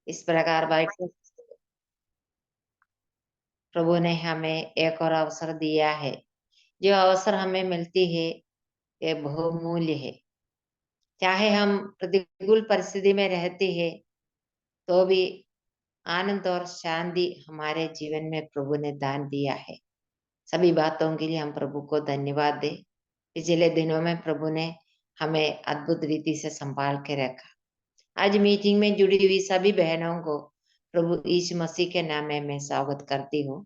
इस प्रकार बैठे प्रभु ने हमें एक और अवसर दिया है। जो अवसर हमें मिलती है ये बहुमूल्य है। चाहे हम प्रतिकूल परिस्थिति में रहते हैं तो भी आनंद और शांति हमारे जीवन में प्रभु ने दान दिया है। सभी बातों के लिए हम प्रभु को धन्यवाद दें। पिछले दिनों में प्रभु ने हमें अद्भुत रीति से संभाल के रखा। आज मीटिंग में जुड़ी हुई सभी बहनों को प्रभु यीशु मसीह के नाम में मैं स्वागत करती हूँ।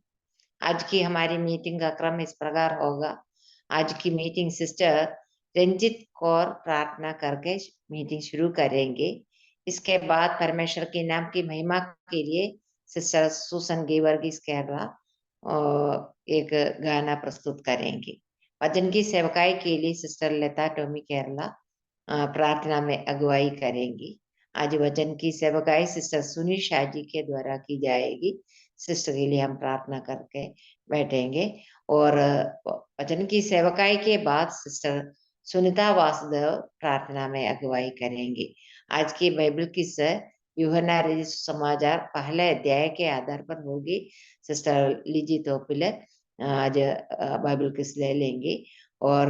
आज की हमारी मीटिंग का क्रम इस प्रकार होगा। आज की मीटिंग सिस्टर रंजित कौर प्रार्थना करके मीटिंग शुरू करेंगे। इसके बाद परमेश्वर के नाम की महिमा के लिए सिस्टर सुसन गिवर्गीस केरला एक गाना प्रस्तुत करेंगे। वचन की सेवकाई के लिए सिस्टर लता टोमी केरला प्रार्थना में अगुवाई करेंगी। आज वचन की सेवकाई सिस्टर सुनील शाह जी के द्वारा की जाएगी। सिस्टर के लिए हम प्रार्थना करके बैठेंगे और वचन की सेवकाई के बाद सिस्टर सुनीता वासुदेव प्रार्थना में अगुवाई करेंगी। आज की बाइबल किस यूहन्ना रचित समाचार पहले अध्याय के आधार पर होगी। सिस्टर लीजी तोपिले आज बाइबल किस ले लेंगी और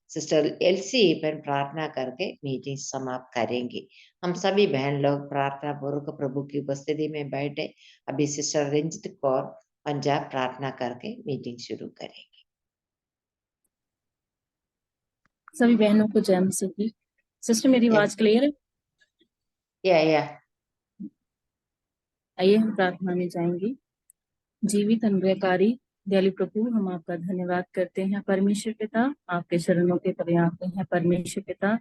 सिस्टर एलसी पर प्रार्थना करके मीटिंग समाप्त करेंगी। हम सभी बहन लोग प्रार्थना पूर्वक प्रभु की उपस्थिति में बैठे अभी सिस्टर रंजित कौर पंजाब प्रार्थना करके मीटिंग शुरू करेंगे। सभी बहनों को जय मसीह की। सिस्टर मेरी आवाज क्लियर है? या आइए हम प्रार्थना में जाएंगे। जीवित अनुग्रहकारी दयालु प्रभु, हम आपका धन्यवाद करते हैं परमेश्वर पिता, आपके चरणों के पर्याप्त हैं परमेश्वर पिता।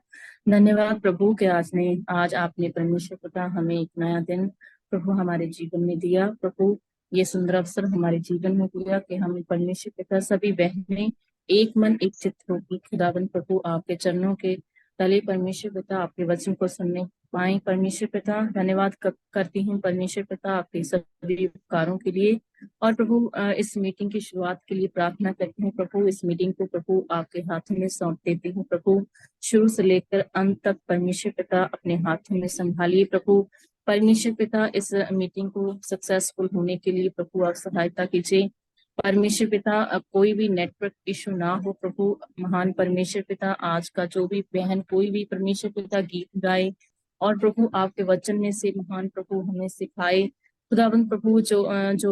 धन्यवाद प्रभु के आज आपने परमेश्वर पिता हमें एक नया दिन प्रभु हमारे जीवन में दिया। प्रभु ये सुंदर अवसर हमारे जीवन में दिया कि हम परमेश्वर पिता सभी बहनें एक मन एक चित्त होगी खुदावन प्रभु आपके चरणों के तले परमेश्वर पिता आपके वचन को सुनने पाए। परमेश्वर पिता धन्यवाद करती हूँ परमेश्वर पिता आपके सभी उपकारों के लिए और प्रभु इस मीटिंग की शुरुआत के लिए प्रार्थना करती हूँ। प्रभु इस मीटिंग को प्रभु आपके हाथों में सौंप देती हूँ। प्रभु शुरू से लेकर अंत तक परमेश्वर पिता अपने हाथों में संभालिए। प्रभु परमेश्वर पिता इस मीटिंग को सक्सेसफुल होने के लिए प्रभु आप सहायता कीजिए। परमेश्वर पिता कोई भी नेटवर्क इशू ना हो। प्रभु महान परमेश्वर पिता आज का जो भी बहन कोई भी परमेश्वर पिता गीत गाए और प्रभु आपके वचन में से महान प्रभु हमें सिखाए। खुदावंद प्रभु जो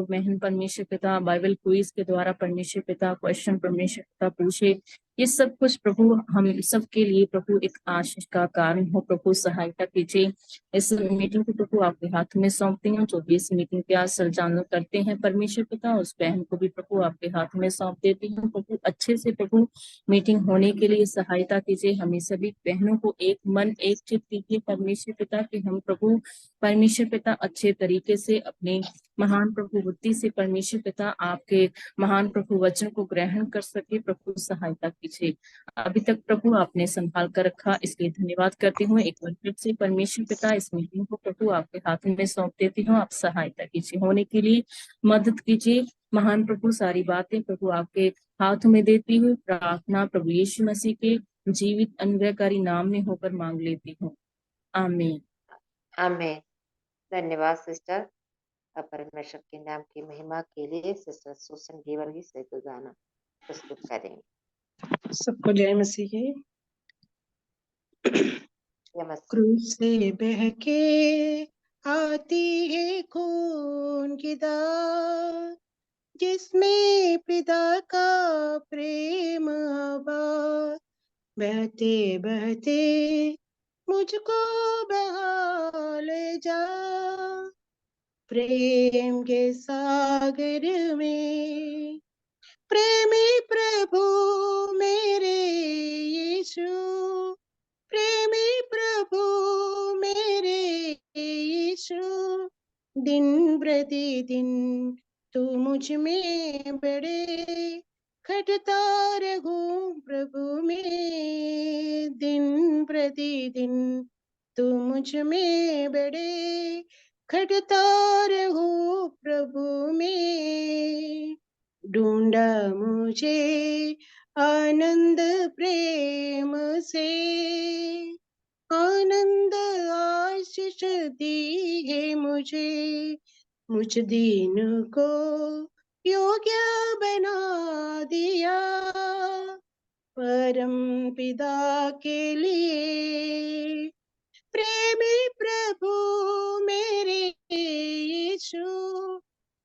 बहन परमेश्वर पिता बाइबल क्विज के द्वारा परमेश्वर पिता क्वेश्चन परमेश्वर पिता पूछे, ये सब कुछ प्रभु हम सब के लिए प्रभु एक आशीष का कारण हो। प्रभु सहायता कीजिए। इस मीटिंग को प्रभु आपके हाथ में सौंपती हूँ। जो भी इस मीटिंग के आज संचालन करते हैं परमेश्वर पिता उस बहन को भी प्रभु आपके हाथ में सौंप देती हूँ। प्रभु अच्छे से प्रभु मीटिंग होने के लिए सहायता कीजिए। हमें सभी बहनों को एक मन एक चित्त कीजिए परमेश्वर पिता कि हम प्रभु परमेश्वर पिता अच्छे तरीके से अपने महान प्रभु बुद्धि से परमेश्वर पिता आपके महान प्रभु वचन को ग्रहण कर सके। प्रभु सहायता कीजिए। अभी तक प्रभु आपने संभाल कर रखा इसलिए धन्यवाद करती हूँ। एक बार फिर से परमेश्वर पिता इस मीटिंग को प्रभु आपके हाथों में सौंप देती हूँ। आप सहायता कीजिए, होने के लिए मदद कीजिए। महान प्रभु सारी बातें प्रभु आपके हाथों में देती हुई प्रार्थना प्रभु यीशु मसीह के जीवित अनुग्रहकारी नाम में होकर मांग लेती हूँ। आमीन। आमीन। धन्यवाद सिस्टर। अब परमेश्वर के नाम की महिमा के लिए सिस्टर सुसन गिवर्गी से गाना प्रस्तुत करेंगे। सबको जय मसीह की। क्रूस से बह के आती है खून की धार, जिसमें पिता का प्रेम आभार, बहते बहते मुझको बहा ले जा, प्रेम के सागर में। प्रेमी प्रभु मेरे यीशु, प्रेमी प्रभु मेरे यीशु, दिन प्रतिदिन तू मुझ में बड़े खटता रहूं प्रभु में, दिन प्रतिदिन तू मुझ में बड़े खटता रहूं प्रभु में। ढूंढा मुझे आनंद प्रेम से, आनंद आशीष दी है मुझे, मुझ दीन को योग्य बना दिया। परम पिता के लिए प्रेमी प्रभु मेरे यीशु,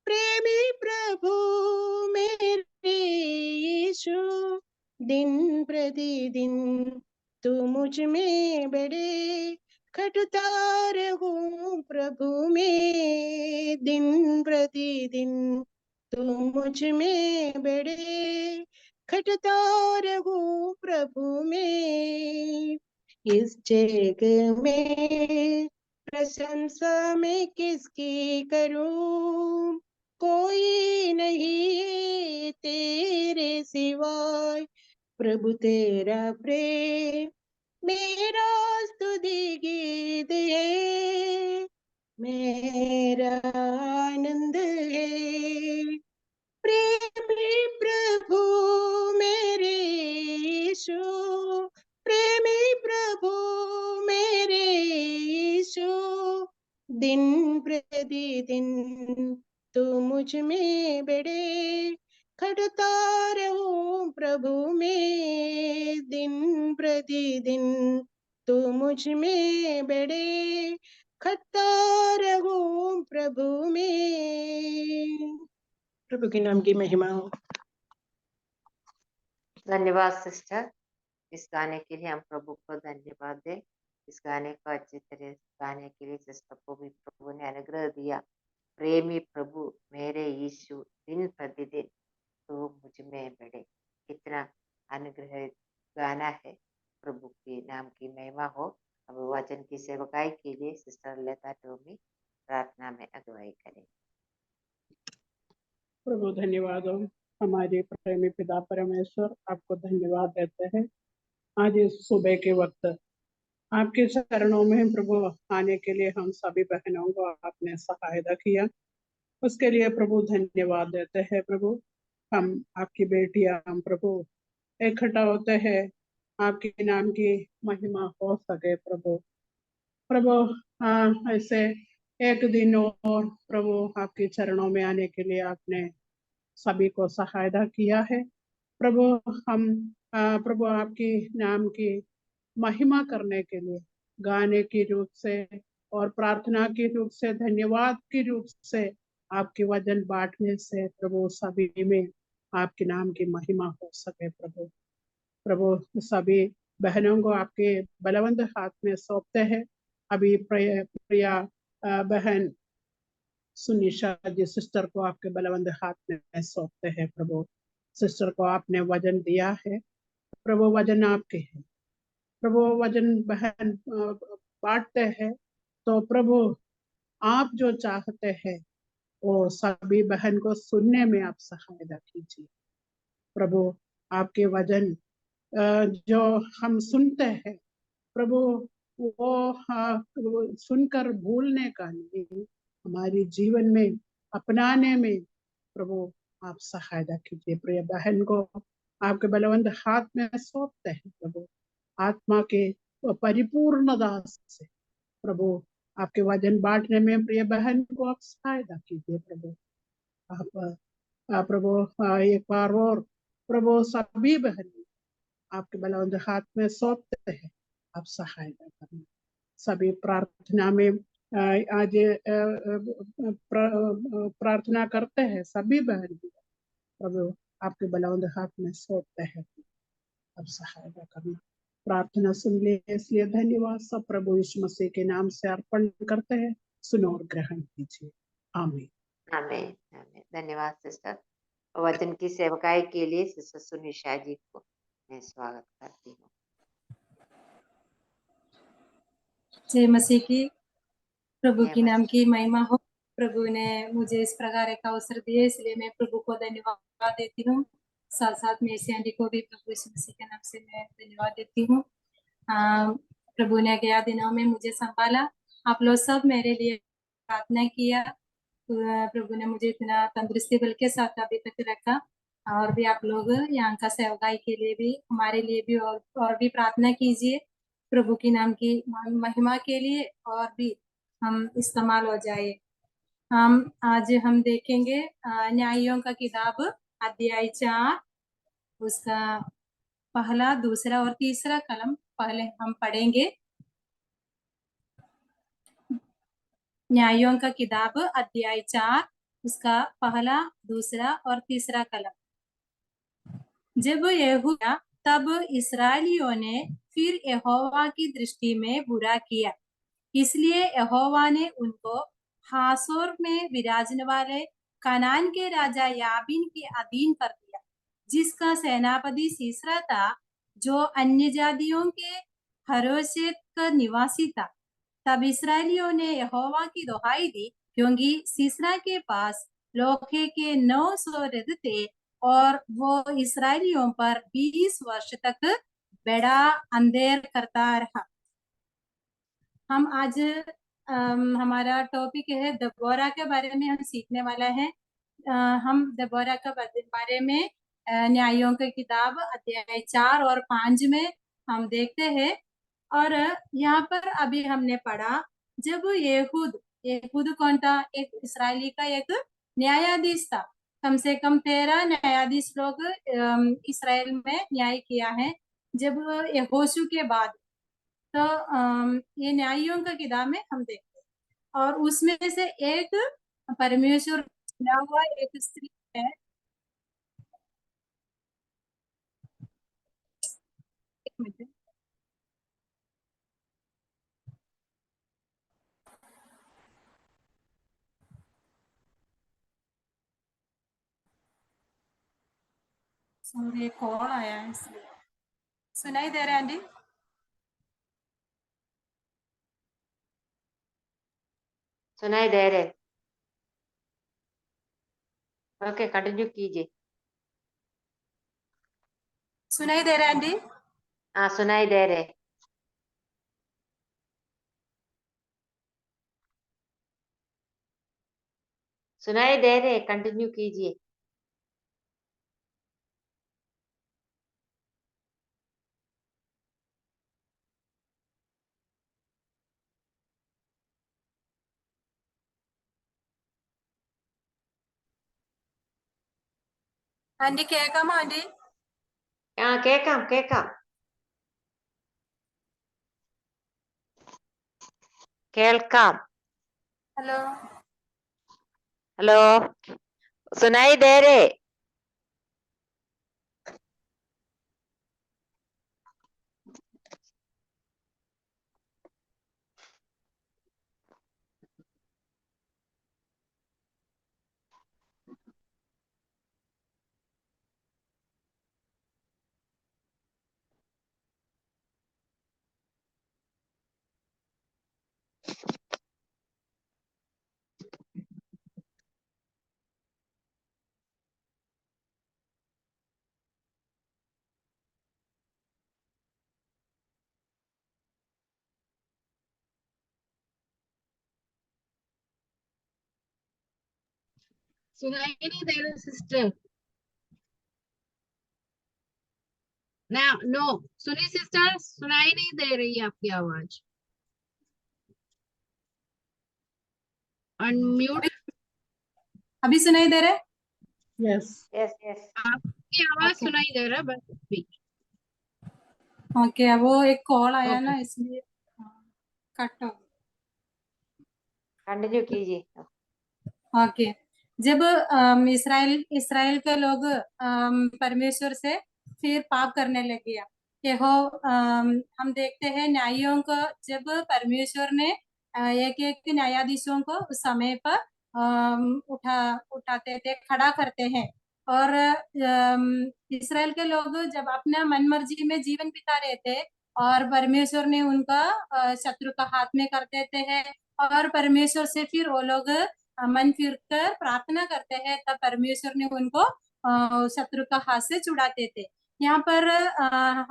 प्रेमी प्रभु मेरे यीशु, दिन प्रतिदिन तू मुझ में बड़े खटता रहूं प्रभु में, दिन प्रतिदिन तू मुझ में बड़े खटता रहूं प्रभु में। इस जग में प्रशंसा मैं किसकी करूं, कोई नहीं तेरे सिवाय। प्रभु तेरा प्रेम मेरा स्तुति गीत है, मेरा आनंद है। प्रेमी प्रभु मेरे यीशु, प्रेमी प्रभु मेरे यीशु, दिन प्रतिदिन तू मुझ में बड़े खटता रहूं प्रभु में, दिन प्रतिदिन तू मुझ में बड़े खटता रहूं प्रभु में। प्रभु के नाम की महिमा हो। धन्यवाद सिस्टर। इस गाने के लिए हम प्रभु को धन्यवाद दें। इस गाने को अच्छी तरह गाने के लिए सिस्टर को भी प्रभु ने अनुग्रह दिया। प्रेमी प्रभु मेरे यीशु, दिन प्रतिदिन तो मुझ में बड़े। कितना अनुग्रह गाना है। प्रभु के नाम की महिमा हो। अब वचन की सेवकाई के लिए सिस्टर लता टोमी प्रार्थना में अगुवाई करें। प्रभु धन्यवाद हो। हमारे प्रेमी पिता परमेश्वर, आपको धन्यवाद देते हैं आज इस सुबह के वक्त आपके चरणों में प्रभु आने के लिए हम सभी बहनों को आपने सहायता किया, उसके लिए प्रभु धन्यवाद देते हैं। प्रभु हम आपकी बेटियां, हम प्रभु इकट्ठा होते हैं, आपके नाम की महिमा हो सके प्रभु। प्रभु ऐसे एक दिन और प्रभु आपके चरणों में आने के लिए आपने सभी को सहायता किया है। प्रभु हम प्रभु आपकी नाम की महिमा करने के लिए गाने के रूप से और प्रार्थना के रूप से, धन्यवाद के रूप से, आपके वचन बांटने से प्रभु सभी में आपके नाम की महिमा हो सके प्रभु। प्रभु सभी बहनों को आपके बलवंत हाथ में सौंपते हैं। अभी प्रिया बहन सुनिशा जी सिस्टर को आपके बलवंत हाथ में सौंपते हैं प्रभु। सिस्टर को आपने वजन दिया है प्रभु, वजन आपके है प्रभु। वजन बहन बांटते हैं तो प्रभु आप जो चाहते हैं वो सभी बहन को सुनने में आप सहायता कीजिए प्रभु। आपके वजन जो हम सुनते हैं प्रभु, वो सुनकर भूलने का नहीं, हमारे जीवन में अपनाने में प्रभु आप सहायता कीजिए। प्रिय बहन को आपके बलवंत हाथ में सौंपते हैं प्रभु। आत्मा के परिपूर्णता से प्रभु आपके वचन बांटने में प्रिय बहन को आप सहायता कीजिए प्रभु। आप प्रभु एक बार और प्रभु सभी बहन आपके बलवंत हाथ में सौंपते हैं, आप सहायता करना। सभी प्रार्थना में आज प्रार्थना करते हैं सभी बहन प्रभु आपके बलवंत हाथ में सौंपते हैं, आप सहायता करना। प्रार्थना सुन लिए इसलिए धन्यवाद। सब प्रभु यीशु मसीह के नाम से अर्पण करते हैं, सुनो और ग्रहण कीजिए। आमीन आमीन आमीन। धन्यवाद सिस्टर। वचन की सेवकाई के लिए सिस्टर सुनिशा जी को मैं स्वागत करती हूँ। जय मसीह की। प्रभु जय की नाम मसीह। की महिमा हो। प्रभु ने मुझे इस प्रकार का अवसर दिए, इसलिए मैं प्रभु को धन्यवाद देती हूँ। साथ साथ मेरी सैंडी को भी प्रभु यीशु मसीह के नाम से मैं धन्यवाद देती हूँ। प्रभु ने गया दिनों में मुझे संभाला। आप लोग सब मेरे लिए प्रार्थना किया। प्रभु ने मुझे इतना तंदुरुस्ती बल के साथ अभी तक रखा। और भी आप लोग यहाँ का सेवकाई के लिए भी, हमारे लिए भी और भी प्रार्थना कीजिए। प्रभु की नाम की महिमा के लिए और भी हम इस्तेमाल हो जाए। हम देखेंगे न्यायों का किताब अध्याय 4 उसका पहला, दूसरा और तीसरा कलम पहले हम पढ़ेंगे। न्यायों का किताब अध्याय 4 उसका पहला, दूसरा और तीसरा कलम। जब यहूदा तब इस्राएलियों ने फिर यहोवा की दृष्टि में बुरा किया, इसलिए यहोवा ने उनको हासोर में विराजने वाले कनान के राजा याबीन के अधीन कर दिया, जिसका सेनापति सीसरा था, जो अन्य जातियों के हरोशेत का निवासी था। तब इस्राएलियों ने यहोवा की दुहाई दी, क्योंकि सीसरा के पास लोहे के 900 रथ थे और वो इस्राएलियों पर 20 वर्ष तक बड़ा अंधेर करता रहा। हम आज हमारा टॉपिक है दबोरा के बारे में हम सीखने वाला है। हम दबोरा के बारे में न्यायों की किताब अध्याय 4 और 5 में हम देखते हैं। और यहाँ पर अभी हमने पढ़ा, जब यहूद कौन था? एक इस्राएली का एक न्यायाधीश था। कम से कम 13 न्यायाधीश लोग इस्राएल में न्याय किया है जब यहोशू के बाद। तो ये न्यायों का किताब में हम देखते हैं और उसमें से एक परमेश्वर चुना हुआ एक स्त्री है। एक मिनट, सॉरी कॉल आया है इसलिए। सुनाई दे रहा है आंटी? सुनाई दे रहे? ओके, कंटिन्यू कीजिए। सुनाई दे रहा है आंटी? हाँ, सुनाई दे रहे। सुनाई दे रहे, कंटिन्यू कीजिए। ആന്റി കേൾക്കാമോ ആന്റി? ആ, കേക്കാം കേക്കാം കേൾക്കാം. हेलो, हेलो, सुनाई दे रहे? सुनाई नहीं दे रहा सिस्टर? ना, नो सुनी सिस्टर, सुनाई नहीं दे रही आपकी आवाज। अनम्यूट। अभी सुनाई दे रहा है? यस। यस यस, आपकी आवाज ओके सुनाई दे रहा है बस अभी। ओके, वो एक कॉल आया ओके। ना इसलिए कट हो। कंटिन्यू कीजिए। ओके, जब इसराइल इसराइल के लोग परमेश्वर से फिर पाप करने लग गया, हम देखते हैं न्यायियों को, जब परमेश्वर ने एक एक न्यायाधीशों को उस समय पर उठाते थे, खड़ा करते हैं। और इसराइल के लोग जब अपना मन मर्जी में जीवन बिता रहे थे और परमेश्वर ने उनका शत्रु का हाथ में कर देते हैं, और परमेश्वर से फिर वो लोग मन फिर कर प्रार्थना करते हैं, तब परमेश्वर ने उनको शत्रु का हाथ से छुड़ाते थे। यहाँ पर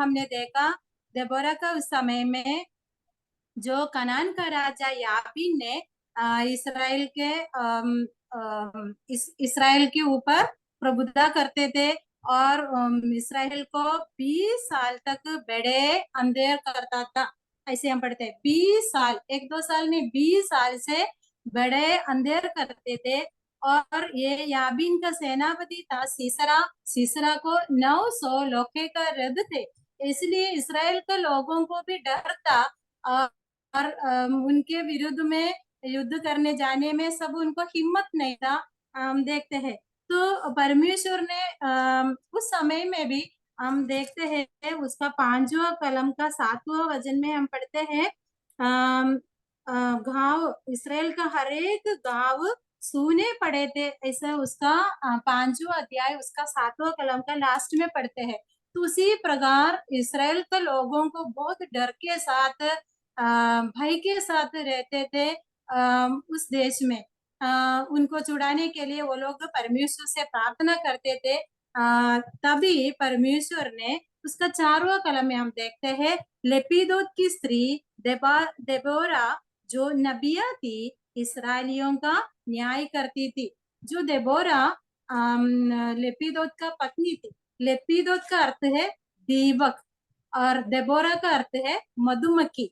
हमने देखा देबोरा का उस समय में जो कनान का राजा याबीन ने इसराइल के इसराइल के ऊपर प्रभुता करते थे और इसराइल को 20 साल तक बड़े अंधेर करता था। ऐसे हम पढ़ते हैं 20 साल, 1-2 साल नहीं 20 साल से बड़े अंधेर करते थे। और ये याबीन का सेनापति था सीसरा, सीसरा को 900 लोहे का रथ थे, इसलिए इसराइल के लोगों को भी डर था और उनके विरुद्ध में युद्ध करने जाने में सब उनको हिम्मत नहीं था। हम देखते हैं तो परमेश्वर ने उस समय में भी हम देखते हैं उसका 5वां कलम का 7वां वचन में हम पढ़ते हैं गांव इसराइल का हर एक गांव सूने पड़े थे, ऐसा उसका 5वां अध्याय उसका 7वां कलम का लास्ट में पढ़ते हैं। तो उसी प्रकार इसराइल के लोगों को बहुत डर के साथ भय के साथ रहते थे उस देश में। उनको छुड़ाने के लिए वो लोग परमेश्वर से प्रार्थना करते थे। तभी परमेश्वर ने उसका 4वां कलम में हम देखते हैं लेपीदोत की स्त्री देबोरा जो नबिया थी, इसराइलियों का न्याय करती थी। जो देबोरा लेपीदोत का पत्नी थी। लेपीदोत का अर्थ है दीपक और देबोरा का अर्थ है मधुमक्खी।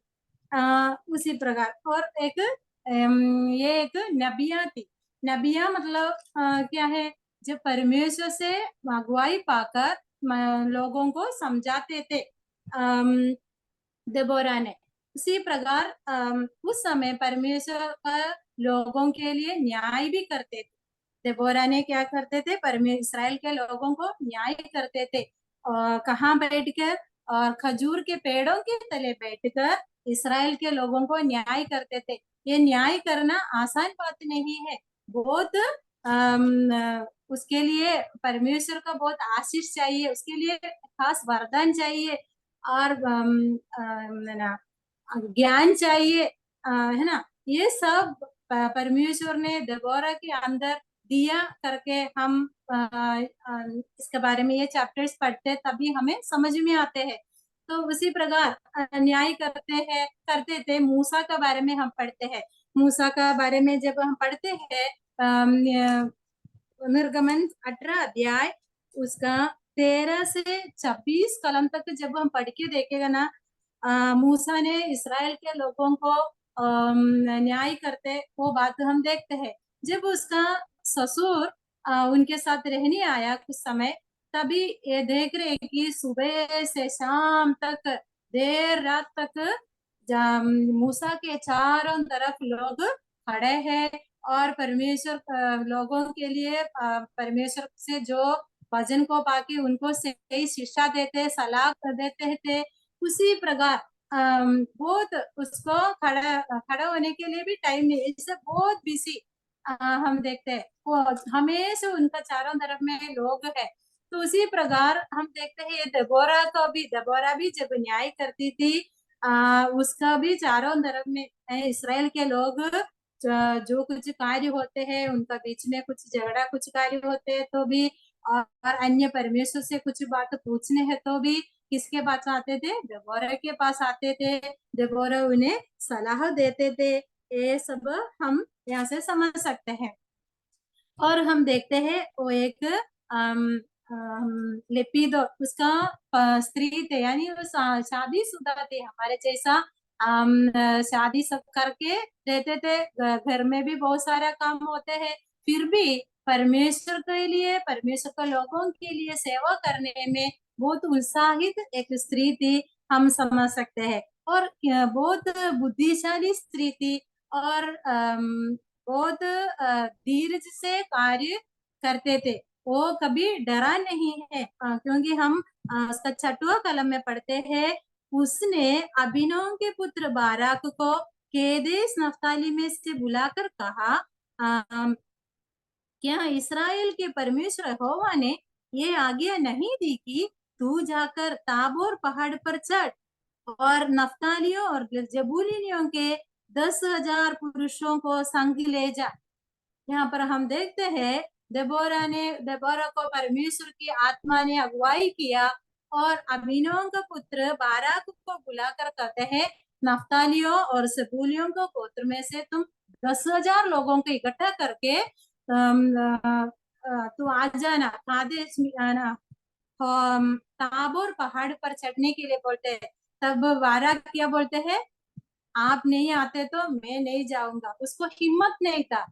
उसी प्रकार और एक ये एक नबिया थी। नबिया मतलब क्या है, जो परमेश्वर से अगुवाई पाकर लोगों को समझाते थे देबोरा ने। उसी प्रकार उस समय परमेश्वर लोगों के लिए न्याय भी करते थे। देबोरा ने क्या करते थे, परमेश्वर इसराइल के लोगों को न्याय करते थे। कहाँ बैठकर, और खजूर के पेड़ों के तले बैठकर इसराइल के लोगों को न्याय करते थे। ये न्याय करना आसान बात नहीं है, बहुत उसके लिए परमेश्वर का बहुत आशीष चाहिए, उसके लिए खास वरदान चाहिए और ज्ञान चाहिए, है ना। ये सब परमेश्वर ने देबोरा के अंदर दिया करके हम इसके बारे में ये चैप्टर्स पढ़ते तभी हमें समझ में आते हैं। तो उसी प्रकार न्याय करते थे। मूसा के बारे में हम पढ़ते हैं। मूसा का बारे में जब हम पढ़ते हैं निर्गमन 18 अध्याय उसका 13 से 26 कलम तक जब हम पढ़ के देखेगा ना, मूसा ने इसराइल के लोगों को न्याय करते वो बात हम देखते हैं। जब उसका ससुर उनके साथ रहने आया कुछ समय, तभी ये देख रहे कि सुबह से शाम तक देर रात तक मूसा के चारों तरफ लोग खड़े हैं और परमेश्वर लोगों के लिए परमेश्वर से जो वचन को पाके उनको सही शिक्षा देते, सलाह देते थे। उसी प्रकार बहुत उसको खड़ा होने के लिए भी टाइम नहीं, इससे बहुत बिजी हम देखते हैं। वो हमेशा उनका चारों तरफ में लोग है। तो उसी प्रकार हम देखते हैं ये देबोरा भी जब न्याय करती थी उसका भी चारों तरफ में इसराइल के लोग जो कुछ कार्य होते हैं उनका बीच में कुछ झगड़ा कुछ कार्य होते हैं तो भी, और अन्य परमेश्वर से कुछ बात पूछने हैं तो भी किसके पास आते थे, देबोरा के पास आते थे। देबोरा उन्हें सलाह देते थे। ये सब हम यहाँ से समझ सकते हैं। और हम देखते हैं वो एक लेपिदो उसका स्त्री थे, यानी वो शादीशुदा थे हमारे जैसा। शादी सब करके रहते थे, घर में भी बहुत सारा काम होते हैं, फिर भी परमेश्वर के लिए, परमेश्वर के लोगों के लिए सेवा करने में बहुत उत्साहित एक स्त्री थी, हम समझ सकते हैं। और बहुत बुद्धिशाली स्त्री थी और बहुत धीरज से कार्य करते थे। वो कभी डरा नहीं है, क्योंकि हम उसका 6वां कलम में पढ़ते हैं उसने अबीनोम के पुत्र बाराक को केदेश नफ्ताली में से बुलाकर कहा, क्या इसराइल के परमेश्वर यहोवा ने ये आज्ञा नहीं दी कि तू जाकर ताबोर पहाड़ पर चढ़ और नफ्तालियों और जबूलियों के 10,000 पुरुषों को संग ले जा। यहाँ पर हम देखते हैं देबोरा को परमेश्वर की आत्मा ने अगुवाई किया और अबीनोम का पुत्र बाराक को बुलाकर कहते हैं नफ्तालियों और सबूलियों को गोत्र में से तुम 10,000 लोगों को इकट्ठा करके तू आ जाना, कादेश ताबोर पहाड़ पर चढ़ने के लिए बोलते हैं। तब बाराक क्या बोलते हैं, आप नहीं आते तो मैं नहीं जाऊंगा। उसको हिम्मत नहीं था,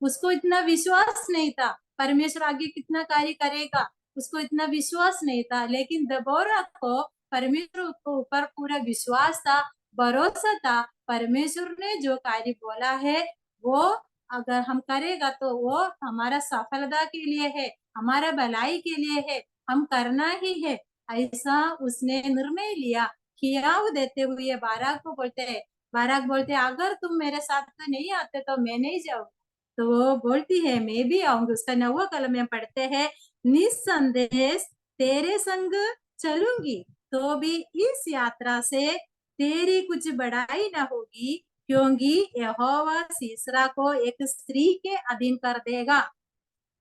उसको इतना विश्वास नहीं था परमेश्वर आगे कितना कार्य करेगा, उसको इतना विश्वास नहीं था। लेकिन दबोरा को परमेश्वर के ऊपर पूरा विश्वास था, भरोसा था। परमेश्वर ने जो कार्य बोला है वो अगर हम करेगा तो वो हमारा सफलता के लिए है, हमारा भलाई के लिए है, हम करना ही है। ऐसा उसने निर्णय लिया। खियाव देते हुए बाराक को बोलते हैं, बाराक बोलते हैं अगर तुम मेरे साथ तो नहीं आते तो मैं नहीं जाऊँ। तो वो बोलती है मैं भी आऊंगी। उसका 9वां कलम में पढ़ते हैं, निस्संदेह तेरे संग चलूंगी तो भी इस यात्रा से तेरी कुछ बढ़ाई न होगी, क्योंकि यहोवा सीसरा को एक स्त्री के अधीन कर देगा।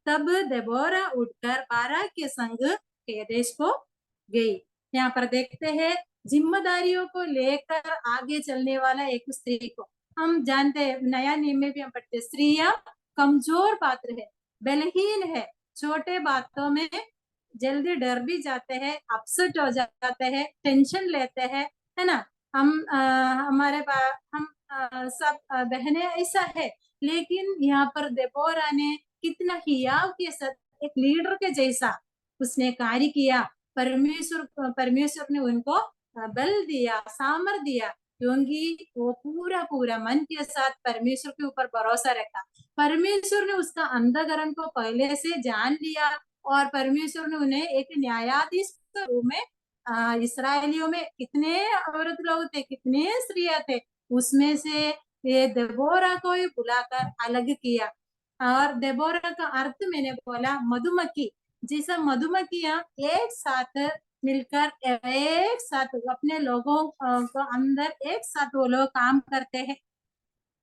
तब देबोरा उठकर बाराक के संग केदेश को गई। यहाँ पर देखते हैं जिम्मेदारियों को लेकर आगे चलने वाला एक स्त्री को। हम जानते हैं नया नियम में भी हम पढ़ते, स्त्रियां कमजोर पात्र है, बलहीन है, छोटे बातों में जल्दी डर भी जाते हैं, अपसेट हो जाते हैं, टेंशन लेते हैं, है ना। हम हम सब बहनें ऐसा है। लेकिन यहाँ पर देबोरा ने कितना हियाव के साथ एक लीडर के जैसा उसने कार्य किया। परमेश्वर ने उनको बल दिया, सामर्थ दिया, क्योंकि वो पूरा पूरा मन के साथ परमेश्वर के ऊपर भरोसा रखा। परमेश्वर ने उसका अंधकरण को पहले से जान लिया और परमेश्वर ने उन्हें एक न्यायाधीश के रूप में इसराइलियों में कितने औरत लोग थे, कितने स्त्रियां थे, उसमें से ये देबोरा को ही बुलाकर अलग किया। और देबोरा का अर्थ मैंने बोला मधुमक्खी, जैसा मधुमक्खियां एक साथ मिलकर एक साथ अपने लोगों को अंदर एक साथ वो लोग काम करते हैं।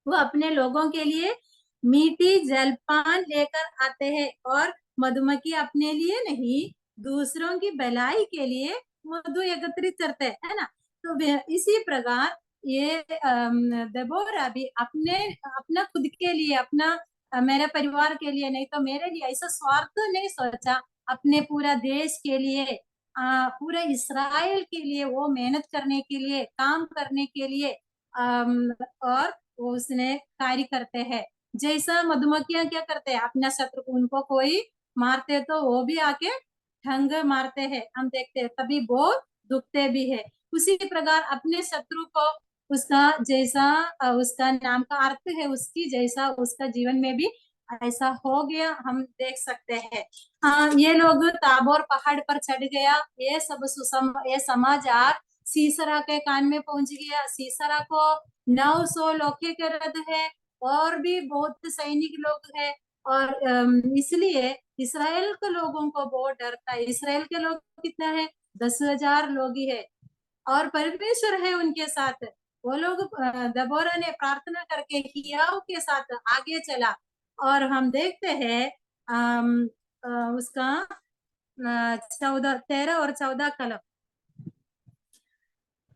वो अपने लोगों के लिए मीठी जलपान लेकर आते हैं और मधुमक्खी अपने लिए नहीं दूसरों की भलाई के लिए मधु एकत्रित करते हैं, है ना। तो इसी प्रकार ये देबोरा भी अपना खुद के लिए, अपना मेरे परिवार के लिए नहीं तो मेरे लिए ऐसा स्वार्थ नहीं सोचा, अपने पूरा देश के लिए, पूरा इसराइल के लिए वो मेहनत करने के लिए, काम करने के लिए और वो उसने कार्य करते हैं। जैसा मधुमक्खियां क्या करते हैं, अपना शत्रु उनको कोई मारते तो वो भी आके ठंग मारते हैं, हम देखते हैं, तभी बहुत दुखते भी है। उसी प्रकार अपने शत्रु को उसका जैसा उसका नाम का अर्थ है उसकी जैसा उसका जीवन में भी ऐसा हो गया, हम देख सकते हैं। हाँ, ये लोग ताबोर पहाड़ पर चढ़ गया, ये सब ये समाचार सीसरा के कान में पहुंच गया। सीसरा को 900 लोहे के रथ है और भी बहुत सैनिक लोग हैं और इसलिए इसराइल के लोगों को बहुत डर था। इसराइल के लोग कितना है, 10,000 लोग ही है और परमेश्वर है उनके साथ। वो लोग दबोरा ने प्रार्थना करके हियाव के साथ आगे चला और हम देखते हैं उसका 13 और 14 कलम।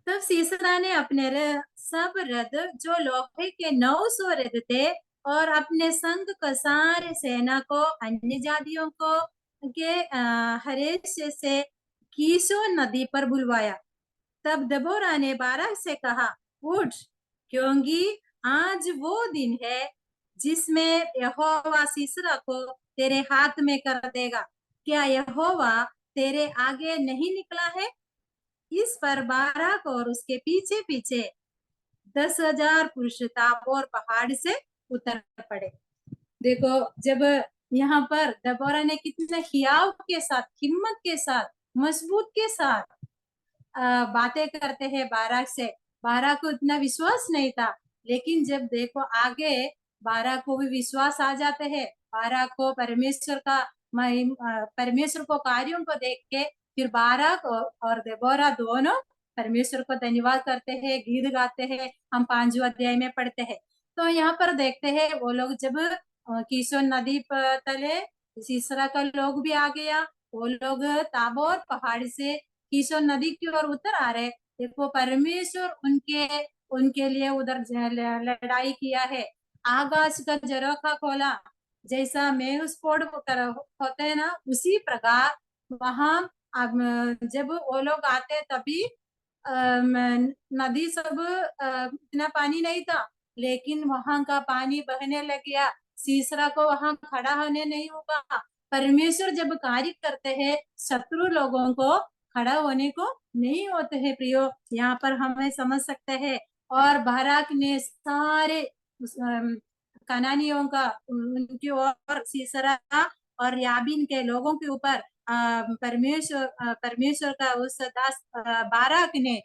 तब सीसरा ने अपने सब रथ जो लोहे के 900 रथ थे और अपने संग का सारे सेना को अन्य जातियों को के हरेश से कीशोन नदी पर बुलवाया। तब दबोरा ने बाराक से कहा, उठ, क्योंकि आज वो दिन है जिसमें यहोवा सीसरा को तेरे हाथ में कर देगा। क्या यहोवा तेरे आगे नहीं निकला है? इस पर बाराक और उसके पीछे पीछे 10,000 पुरुष ताबोर पहाड़ से उतर पड़े। देखो, जब यहाँ पर दबोरा ने कितने हियाव के साथ, हिम्मत के साथ, मजबूत के साथ बातें करते हैं बाराक से। बाराक को इतना विश्वास नहीं था, लेकिन जब देखो आगे बाराक को भी विश्वास आ जाते हैं। बाराक को परमेश्वर को कार्यों को देख के फिर बाराक और देबोरा दोनों परमेश्वर को धन्यवाद करते हैं, गीत गाते हैं। हम 5वें अध्याय में पढ़ते हैं। तो यहाँ पर देखते हैं वो लोग जब कीशोन नदी पर तले सीसरा का लोग भी आ गया, वो लोग ताबोर पहाड़ से कीशोन नदी की ओर उतर आ रहे। देखो परमेश्वर उनके लिए उधर लड़ाई किया है। आकाश का झरोखा खोला, जैसा मेघस्फोट होते हैं ना, उसी प्रकार वहां जब वो लोग आते तभी नदी सब इतना पानी नहीं था, लेकिन वहां का पानी बहने लग गया। सीसरा को वहां खड़ा होने नहीं होगा। परमेश्वर जब कार्य करते हैं, शत्रु लोगों को खड़ा होने को नहीं होते हैं प्रियो, यहाँ पर हमें समझ सकते हैं। और बाराक ने सारे कनानियों का उनकी ओर सीसरा और याबीन के लोगों के ऊपर परमेश्वर का उस दास बाराक ने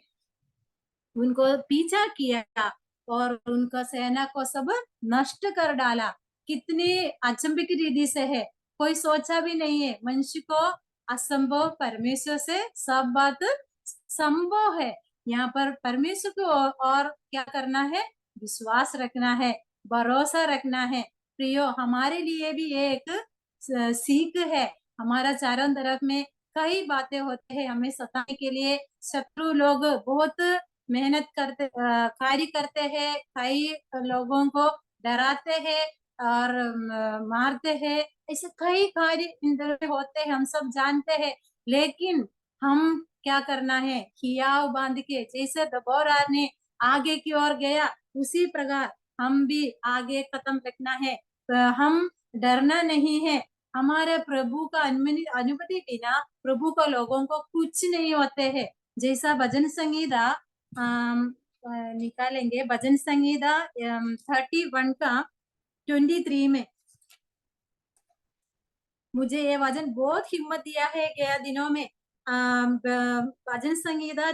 उनको पीछा किया और उनका सेना को सब नष्ट कर डाला। कितनी अचंभित रीति से है, कोई सोचा भी नहीं है। मनुष्य को असंभव, परमेश्वर से सब बात संभव है। यहाँ पर परमेश्वर को और क्या करना है, विश्वास रखना है, भरोसा रखना है। प्रियो, हमारे लिए भी एक सीख है। हमारा चारों तरफ में कई बातें होते हैं हमें सताने के लिए। शत्रु लोग बहुत मेहनत करते, कार्य करते हैं, कई लोगों को डराते हैं और मारते हैं। ऐसे कई कार्य होते हैं, हम सब जानते हैं। लेकिन हम क्या करना है, हियाव बांध के, जैसे दबोरा ने आगे की ओर गया, उसी प्रकार हम भी आगे कदम रखना है। हम डरना नहीं है। हमारे प्रभु का अनुमति बिना प्रभु को लोगों को कुछ नहीं होते हैं। जैसा भजन संगीता निकालेंगे, भजन संगीता 31 का 23 में। मुझे ये वचन बहुत हिम्मत दिया है गया दिनों में। भजन संगीता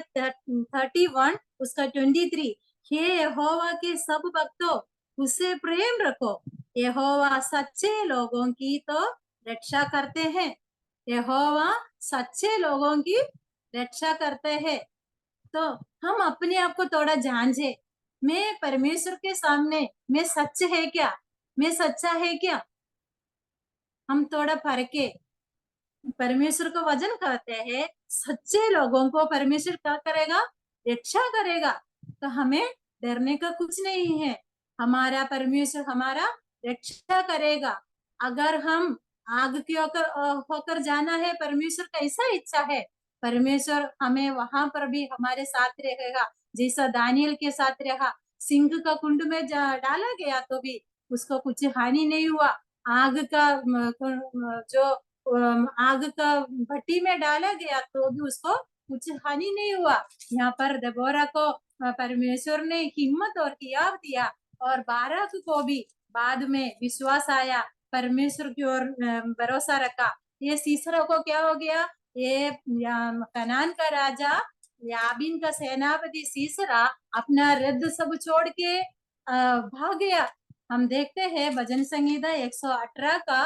31 उसका 23, हे यहोवा के सब भक्तों, उससे प्रेम रखो। यहोवा सच्चे लोगों की तो रक्षा करते हैं। यहोवा सच्चे लोगों की रक्षा करते हैं। तो हम अपने आप को थोड़ा जांचे, मैं परमेश्वर के सामने मैं सच है क्या, मैं सच्चा है क्या। हम थोड़ा फर्के। परमेश्वर को वचन कहते हैं, सच्चे लोगों को परमेश्वर क्या करेगा, रक्षा करेगा। तो हमें डरने का कुछ नहीं है। हमारा परमेश्वर हमारा रक्षा करेगा। अगर हम आग की होकर जाना है, परमेश्वर का ऐसा इच्छा है, परमेश्वर हमें वहां पर भी हमारे साथ रहेगा। जैसा दानियल के साथ रहा, सिंह का कुंड में डाला गया तो भी उसको कुछ हानि नहीं हुआ। आग का जो आग का भट्टी में डाला गया तो भी उसको कुछ हानि नहीं हुआ। यहाँ पर दबोरा को परमेश्वर ने हिम्मत और हियाव दिया, और बाराक को भी बाद में विश्वास आया, परमेश्वर की ओर भरोसा रखा। ये सीसरा को क्या हो गया, ये कनान का राजा याबीन का सेनापति सीसरा अपना रथ सब छोड़ के भाग गया। हम देखते हैं भजन संगीता 118 का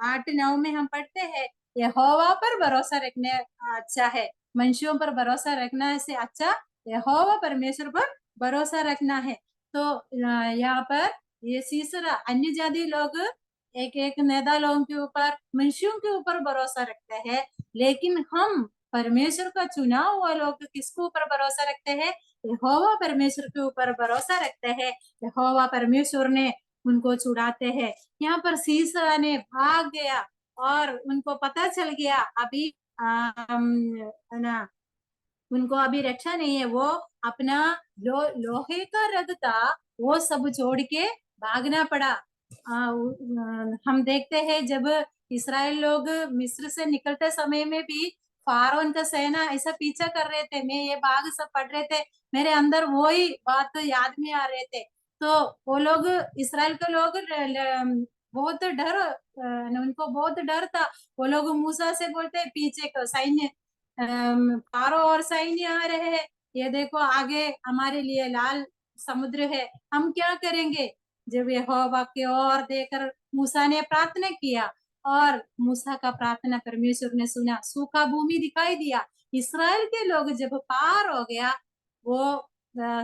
8-9 में हम पढ़ते हैं, यहोवा पर भरोसा रखने अच्छा है, मनुष्यों पर भरोसा रखना से अच्छा यहोवा परमेश्वर पर भरोसा रखना है। तो यहाँ पर ये सीसरा अन्य जाति लोग एक एक नेता लोगों के ऊपर, मनुष्यों के ऊपर भरोसा रखते हैं, लेकिन हम परमेश्वर का चुना हुआ लोग किसके ऊपर भरोसा रखते हैं, यहोवा परमेश्वर के ऊपर भरोसा रखते हैं। यहोवा परमेश्वर ने उनको छुड़ाते हैं। यहाँ पर सीसरा ने भाग गया और उनको पता चल गया अभी ना उनको अभी रक्षा नहीं है। वो अपना लोहे का रथ था, वो सब छोड़ के भागना पड़ा। हम देखते हैं जब इस्राएल लोग मिस्र से निकलते समय में भी फारोन का सेना ऐसा पीछा कर रहे थे। मैं ये भाग सब पढ़ रहे थे, मेरे अंदर वो ही बात याद में आ रहे थे। तो वो लोग, इसराइल के लोग बहुत डर, उनको बहुत डर था। वो लोग मूसा से बोलते पीछे का सैन्य, फारो और सैन्य आ रहे हैं, ये देखो आगे हमारे लिए लाल समुद्र है, हम क्या करेंगे। जब यहोवा की ओर देकर मूसा ने प्रार्थना किया और मूसा का प्रार्थना परमेश्वर ने सुना, सूखा भूमि दिखाई दिया। इसराइल के लोग जब पार हो गया, वो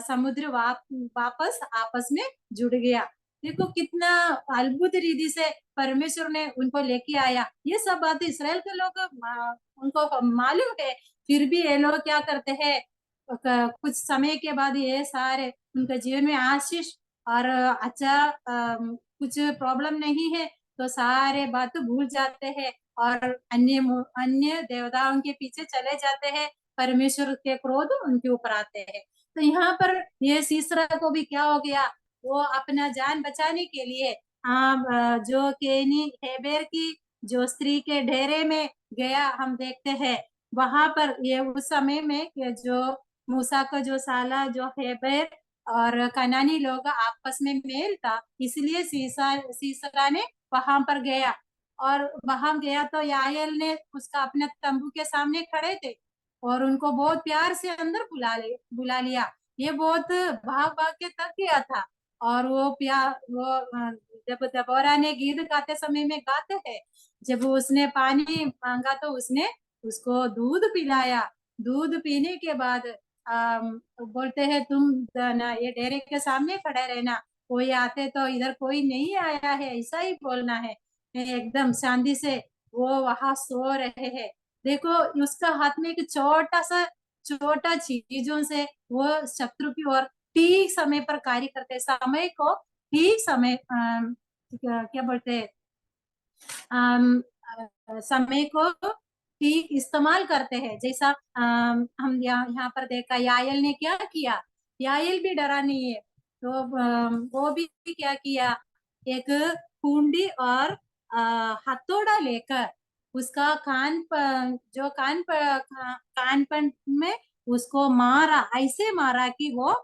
समुद्र वापस आपस में जुड़ गया। देखो कितना अद्भुत रीति से परमेश्वर ने उनको लेके आया। ये सब बातें इसराइल के लोग उनको मालूम है, फिर भी ये लोग क्या करते हैं, कुछ समय के बाद ये सारे उनके जीवन में आशीष और अच्छा कुछ प्रॉब्लम नहीं है तो सारे बात भूल जाते हैं और अन्य देवताओं के पीछे चले जाते हैं परमेश्वर के क्रोध उनके ऊपर आते हैं। तो यहाँ पर ये सीसरा को भी क्या हो गया, वो अपना जान बचाने के लिए जो केनी हेबेर की जो स्त्री के डेरे में गया। हम देखते हैं वहां पर ये उस समय में जो मूसा का जो साला जो हेबेर और कनानी लोग आपस में मेल था, इसलिए सीसरा ने वहां पर गया। और वहां गया तो याएल ने उसका अपने तंबू के सामने खड़े थे और उनको बहुत प्यार से अंदर बुला लिया। ये बहुत भाग भाग के तक गया था। और वो जब दबोरा ने गीत गाते समय में गाते हैं, जब उसने पानी मांगा तो उसने उसको दूध पिलाया। दूध पीने के बाद बोलते हैं तुम ना ये डेरे के सामने खड़े रहना, कोई आते तो इधर कोई नहीं आया है ऐसा ही बोलना है। एकदम शांति से वो वहां सो रहे हैं। देखो उसका हाथ में एक छोटा चीजों से वो शत्रु की ओर ठीक समय पर कार्य करते, समय को ठीक समय क्या बोलते हैं समय को ठीक इस्तेमाल करते हैं। जैसा हम यहाँ पर देखा याएल ने क्या किया, याएल भी डरा नहीं है। तो वो भी क्या किया, एक कुंडी और हथौड़ा लेकर उसका कानपन में उसको मारा, ऐसे मारा कि वो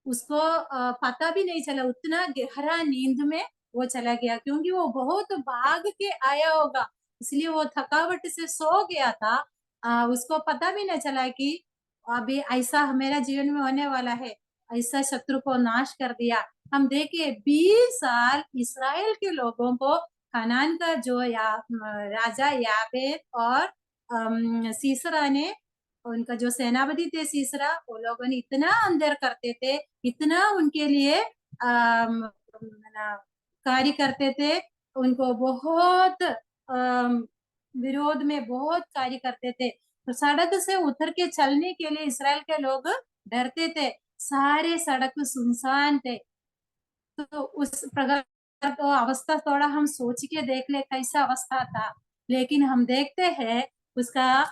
उसको पता भी नहीं चला, उतना गहरा नींद में वो चला गया। क्योंकि वो बहुत भाग के आया होगा, इसलिए वो थकावट से सो गया था। उसको पता भी नहीं चला कि अभी ऐसा मेरा जीवन में होने वाला है, ऐसा शत्रु को नाश कर दिया। हम देखे 20 साल इस्राएल के लोगों को कनान का जो राजा याबेत और सीसरा ने, उनका जो सेनापति थे सीसरा, वो लोगों ने इतना अंदर करते थे, इतना उनके लिए कार्य करते थे, उनको बहुत विरोध में बहुत कार्य करते थे। तो सड़क से उतर के चलने के लिए इस्राएल के लोग डरते थे, सारे सड़क सुनसान थे। तो उस प्रकार तो अवस्था थोड़ा हम सोच के देख ले कैसा अवस्था था। लेकिन हम देखते हैं उसका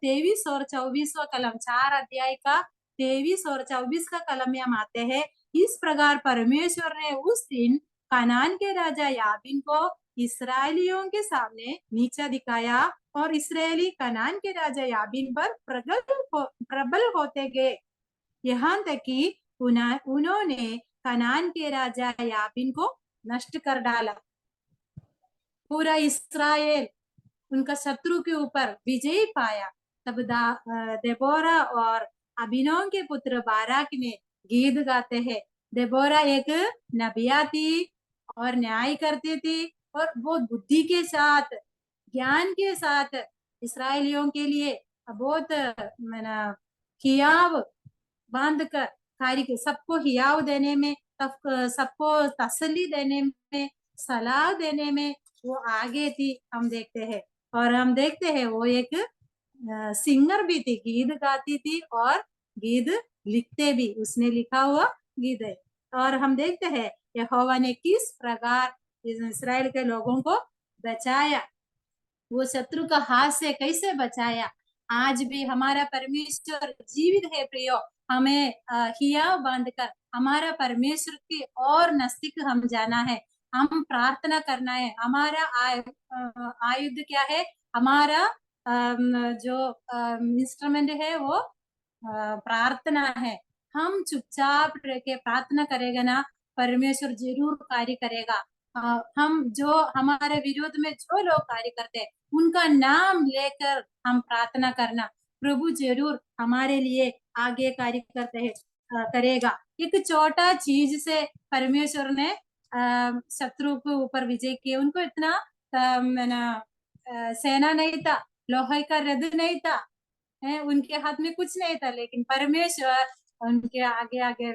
23 और 24वां कलम, 4 अध्याय का 23 और 24 का कलम में हम आते हैं। इस प्रकार परमेश्वर ने उस दिन कनान के राजा याबीन को इसराइलियों के सामने नीचा दिखाया और इसराइली कनान के राजा याबीन पर प्रबल होते गए, यहाँ तक कि उन्होंने कनान के राजा याबीन को नष्ट कर डाला। पूरा इस्राएल उनका शत्रु के ऊपर विजय पाया। तब देबोरा और अबीनोम के पुत्र बाराक ने गीत गाते हैं। देबोरा एक नबिया थी और न्याय करती थी और बहुत बुद्धि के साथ, ज्ञान के साथ इसराइलियों के लिए बहुत हियाव बांध कर कार्य, सबको हियाव देने में, सबको तसल्ली देने में, सलाह देने में वो आगे थी। हम देखते हैं और हम देखते हैं वो एक सिंगर भी थी, गीत गाती थी और गीत लिखते भी, उसने लिखा हुआ गीत है। और हम देखते हैं यहोवा ने किस प्रकार इस्राएल के लोगों को बचाया, वो शत्रु का हाथ से कैसे बचाया। आज भी हमारा परमेश्वर जीवित है प्रियो, हमें हियाव बांधकर हमारा परमेश्वर की और नजदीक हम जाना है, हम प्रार्थना करना है। हमारा आयुध क्या है, हमारा जो इंस्ट्रूमेंट है वो प्रार्थना है। हम चुपचाप रह के प्रार्थना करेगा ना, परमेश्वर जरूर कार्य करेगा। हम जो हमारे विरोध में जो लोग कार्य करते हैं उनका नाम लेकर हम प्रार्थना करना, प्रभु जरूर हमारे लिए आगे कार्य करते हैं करेगा। एक छोटा चीज से परमेश्वर ने शत्रु के ऊपर विजय किया। उनको इतना सेना नहीं था, लोहे का रथ नहीं था, उनके हाथ में कुछ नहीं था, लेकिन परमेश्वर उनके आगे आगे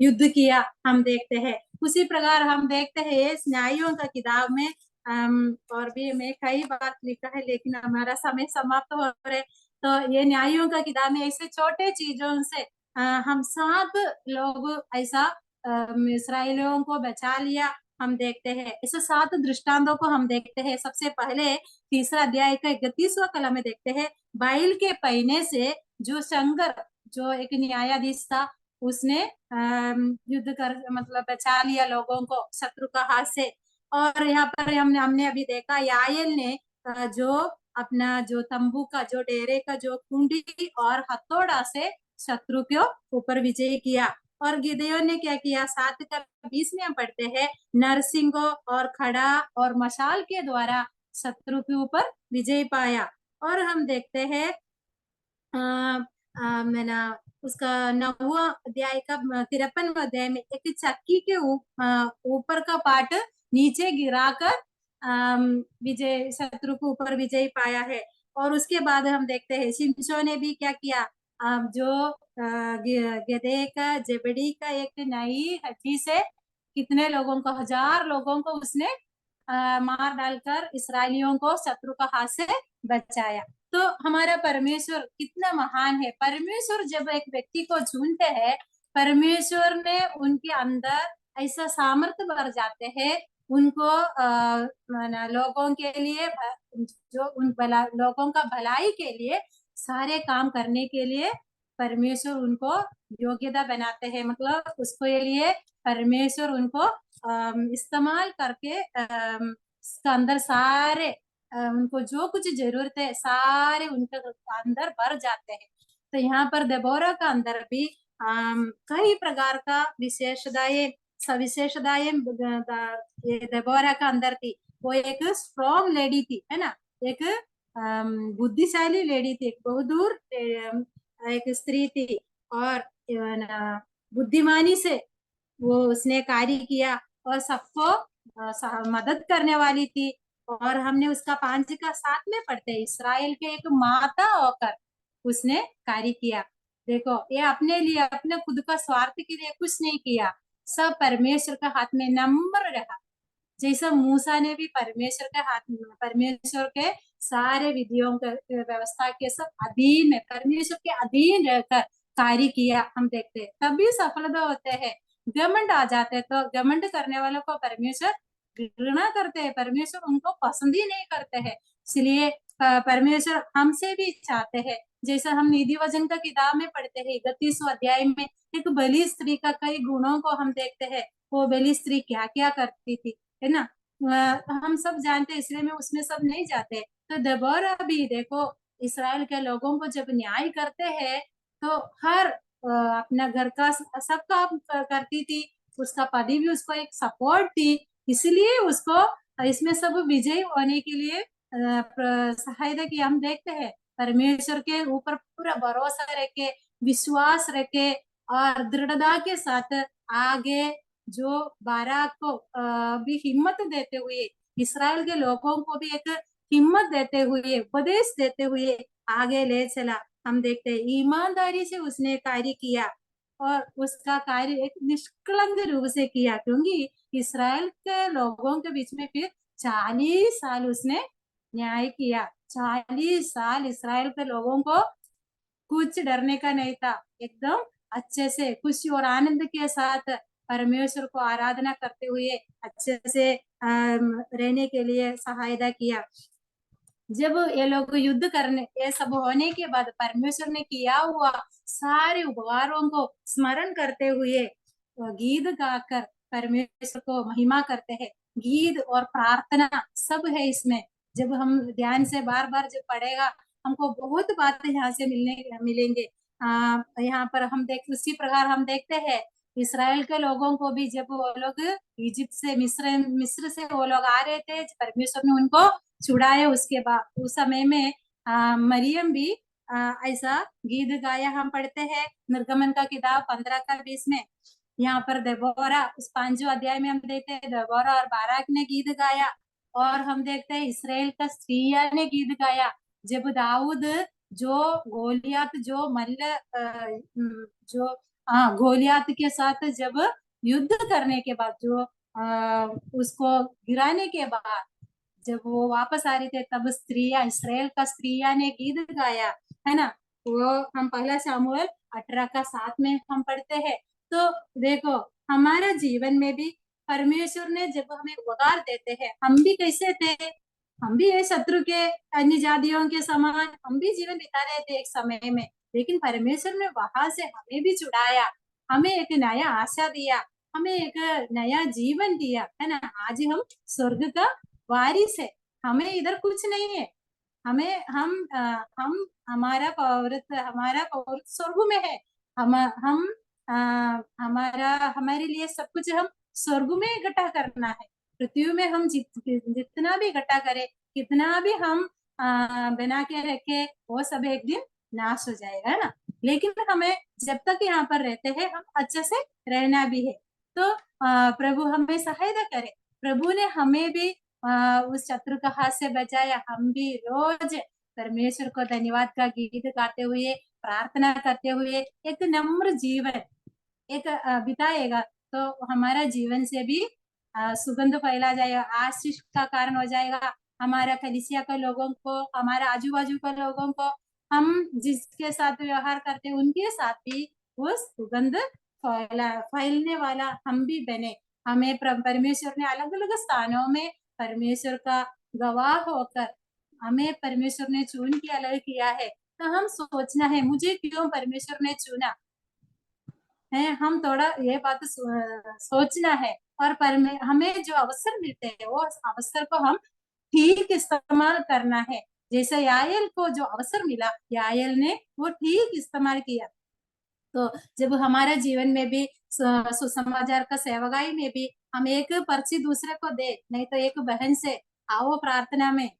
युद्ध किया। हम देखते हैं उसी प्रकार हम देखते हैं इस न्यायों का किताब में और भी मैं कई बार लिखा है, लेकिन हमारा समय समाप्त हो रहे। तो ये न्यायों का किताब में ऐसे छोटे चीजों से हम 7 लोग ऐसा इसराइलियों को बचा लिया। हम देखते हैं। इस 7 दृष्टांतों को हम देखते हैं। सबसे पहले 3 अध्याय का 31वां कलम में देखते हैं, बैल के पहिने से जो शंकर, जो एक न्यायाधीश था, उसने युद्ध कर मतलब बचा लिया लोगों को शत्रु का हाथ से। और यहाँ पर हमने अभी देखा याएल ने जो अपना जो तंबू का, जो डेरे का जो कुंडी और हथौड़ा से शत्रु के ऊपर विजय किया। और गिदयोन ने क्या किया, 7 का 20 में हम पढ़ते हैं, नरसिंगों और खड़ा और मशाल के द्वारा शत्रु के ऊपर विजय पाया। और हम देखते हैं मैंने उसका 9वां अध्याय का 53वां अध्याय में एक चक्की के ऊपर का पार्ट नीचे गिराकर विजय, शत्रु के ऊपर विजय पाया है। और उसके बाद हम देखते हैं शिमशोन ने भी क्या किया, जो गधे का, जेबड़ी का एक नई हड्डी से कितने लोगों को, 1000 लोगों को उसने मार डालकर इस्राएलियों को शत्रु का हाथ से बचाया। तो हमारा परमेश्वर कितना महान है। परमेश्वर जब एक व्यक्ति को चुनते हैं, परमेश्वर ने उनके अंदर ऐसा सामर्थ्य भर जाते हैं, उनको लोगों के लिए, जो उन लोगों का भलाई के लिए सारे काम करने के लिए परमेश्वर उनको योग्यता बनाते हैं। मतलब उसके लिए परमेश्वर उनको इस्तेमाल करके उसका अंदर सारे उनको जो कुछ जरूरत है सारे उनके अंदर भर जाते हैं। तो यहाँ पर देबोरा का अंदर भी कई प्रकार का विशेषताएं ये देबोरा का अंदर थी। वो एक स्ट्रॉन्ग लेडी थी, है ना, एक बुद्धिशाली लेडी थी, एक बहादुर एक स्त्री थी, और बुद्धिमानी से वो उसने कार्य किया और सबको मदद करने वाली थी। और हमने उसका 5 का 7 में पढ़ते हैं, इस्राएल के एक माता होकर उसने कार्य किया। देखो, ये अपने लिए, अपने खुद का स्वार्थ के लिए कुछ नहीं किया, सब परमेश्वर का हाथ में नम्र रहा। जैसा मूसा ने भी परमेश्वर के हाथ में, परमेश्वर के सारे विधियों के व्यवस्था के सब अधीन में, परमेश्वर के अधीन रहकर कार्य किया। हम देखते हैं तभी सफलता होते हैं। घमंड आ जाते हैं तो घमंड करने वालों को परमेश्वर घृणा करते हैं, परमेश्वर उनको पसंद ही नहीं करते हैं। इसलिए परमेश्वर हमसे भी चाहते हैं, जैसा हम निधि वचन का किताब में पढ़ते हैं 31वां अध्याय में, एक बलि स्त्री का कई गुणों को हम देखते हैं। वो बलि स्त्री क्या क्या करती थी, है ना, हम सब जानते हैं, इसलिए मैं उसमें सब नहीं जाते। तो देबोरा भी देखो, इस्राएल के लोगों को जब न्याय करते हैं तो हर अपना घर का सब काम करती थी, उसका पति भी उसको एक सपोर्ट थी, इसलिए उसको इसमें सब विजय होने के लिए सहायता की। हम देखते हैं परमेश्वर के ऊपर पूरा भरोसा रखे, विश्वास रखे और दृढ़ता के साथ आगे जो बाराक को भी हिम्मत देते हुए, इस्राएल के लोगों को भी एक हिम्मत देते हुए, उपदेश देते हुए आगे ले चला। हम देखते हैं ईमानदारी से उसने कार्य किया और उसका कार्य एक निष्कलंक रूप से किया, क्योंकि इस्राएल के लोगों के बीच में फिर 40 साल उसने न्याय किया। 40 साल इस्राएल के लोगों को कुछ डरने का नहीं था, एकदम अच्छे से खुशी और आनंद के साथ परमेश्वर को आराधना करते हुए अच्छे से रहने के लिए सहायता किया। जब ये लोग युद्ध करने, ये सब होने के बाद परमेश्वर ने किया हुआ सारे उपकारों को स्मरण करते हुए गीत गाकर परमेश्वर को महिमा करते हैं। गीत और प्रार्थना सब है इसमें। जब हम ध्यान से बार बार जब पढ़ेगा, हमको बहुत बातें यहाँ से मिलेंगे। यहाँ पर हम उसी प्रकार हम देखते हैं इस्राएल के लोगों को भी, जब वो लोग इजिप्ट से मिस्र से वो लोग आ रहे थे, परमेश्वर ने उनको छुड़ाए। उसके बाद उस समय में मरियम भी ऐसा गीत गाया। हम पढ़ते हैं निर्गमन का किताब 15 का 20 में। यहाँ पर देबोरा, उस 5वें अध्याय में हम देखते हैं देबोरा और बाराक ने गीत गाया। और हम देखते हैं इस्राएल का स्त्रियां ने गीत गाया। जब दाऊद जो गोलियात जो मल्ल जो गोलियात के साथ जब युद्ध करने के बाद, जो उसको गिराने के बाद जब वो वापस आ रहे थे, तब स्त्रियां, इस्राएल का स्त्रियां ने गीत गाया, है ना। वो हम 1 शमूएल 18 का 7 में हम पढ़ते हैं। तो देखो, हमारे जीवन में भी परमेश्वर ने जब हमें उगार देते हैं, हम भी कैसे थे, हम भी ये शत्रु के अन्य जातियों के समान हम भी जीवन बिता रहे थे एक समय में, लेकिन परमेश्वर ने वहां से हमें भी छुड़ाया, हमें एक नया आशा दिया, हमें एक नया जीवन दिया, है ना। आज हम स्वर्ग का वारिस है, हमें इधर कुछ नहीं है, हमें हम हमारा पौरत्व स्वर्ग में है। हम हमारे लिए सब कुछ हम स्वर्ग में इकट्ठा करना है। पृथ्वी में हम जितना भी इकट्ठा करें, कितना भी हम बना के रखे, वो सब एक दिन नाश हो जाएगा, है ना। लेकिन हमें जब तक यहाँ पर रहते हैं, हम अच्छे से रहना भी है। तो प्रभु हमें सहायता करे। प्रभु ने हमें भी उस शत्रु का हाथ से बचाया। हम भी रोज परमेश्वर को धन्यवाद का गीत गाते हुए, प्रार्थना करते हुए एक नम्र जीवन एक बिताएगा, तो हमारा जीवन से भी सुगंध फैला जाएगा, आशीष का कारण हो जाएगा। हमारा कलीसिया के लोगों को, हमारा आजू बाजू के लोगों को, हम जिसके साथ व्यवहार करते हैं उनके साथ भी वो सुगंध फैलने वाला हम भी बने। हमें परमेश्वर ने अलग अलग स्थानों में परमेश्वर का गवाह होकर हमें परमेश्वर ने चुन के अलग किया है। तो हम सोचना है, मुझे क्यों परमेश्वर ने चुना है, हम थोड़ा ये बात सोचना है। और हमें जो अवसर मिलते हैं, वो अवसर को हम ठीक इस्तेमाल करना है। जैसे याएल को जो अवसर मिला, याएल ने वो ठीक इस्तेमाल किया। तो जब हमारे जीवन में भी सुसमाचार का सेवकाई में भी हम एक पर्ची दूसरे को दे, नहीं तो एक बहन से आओ प्रार्थना में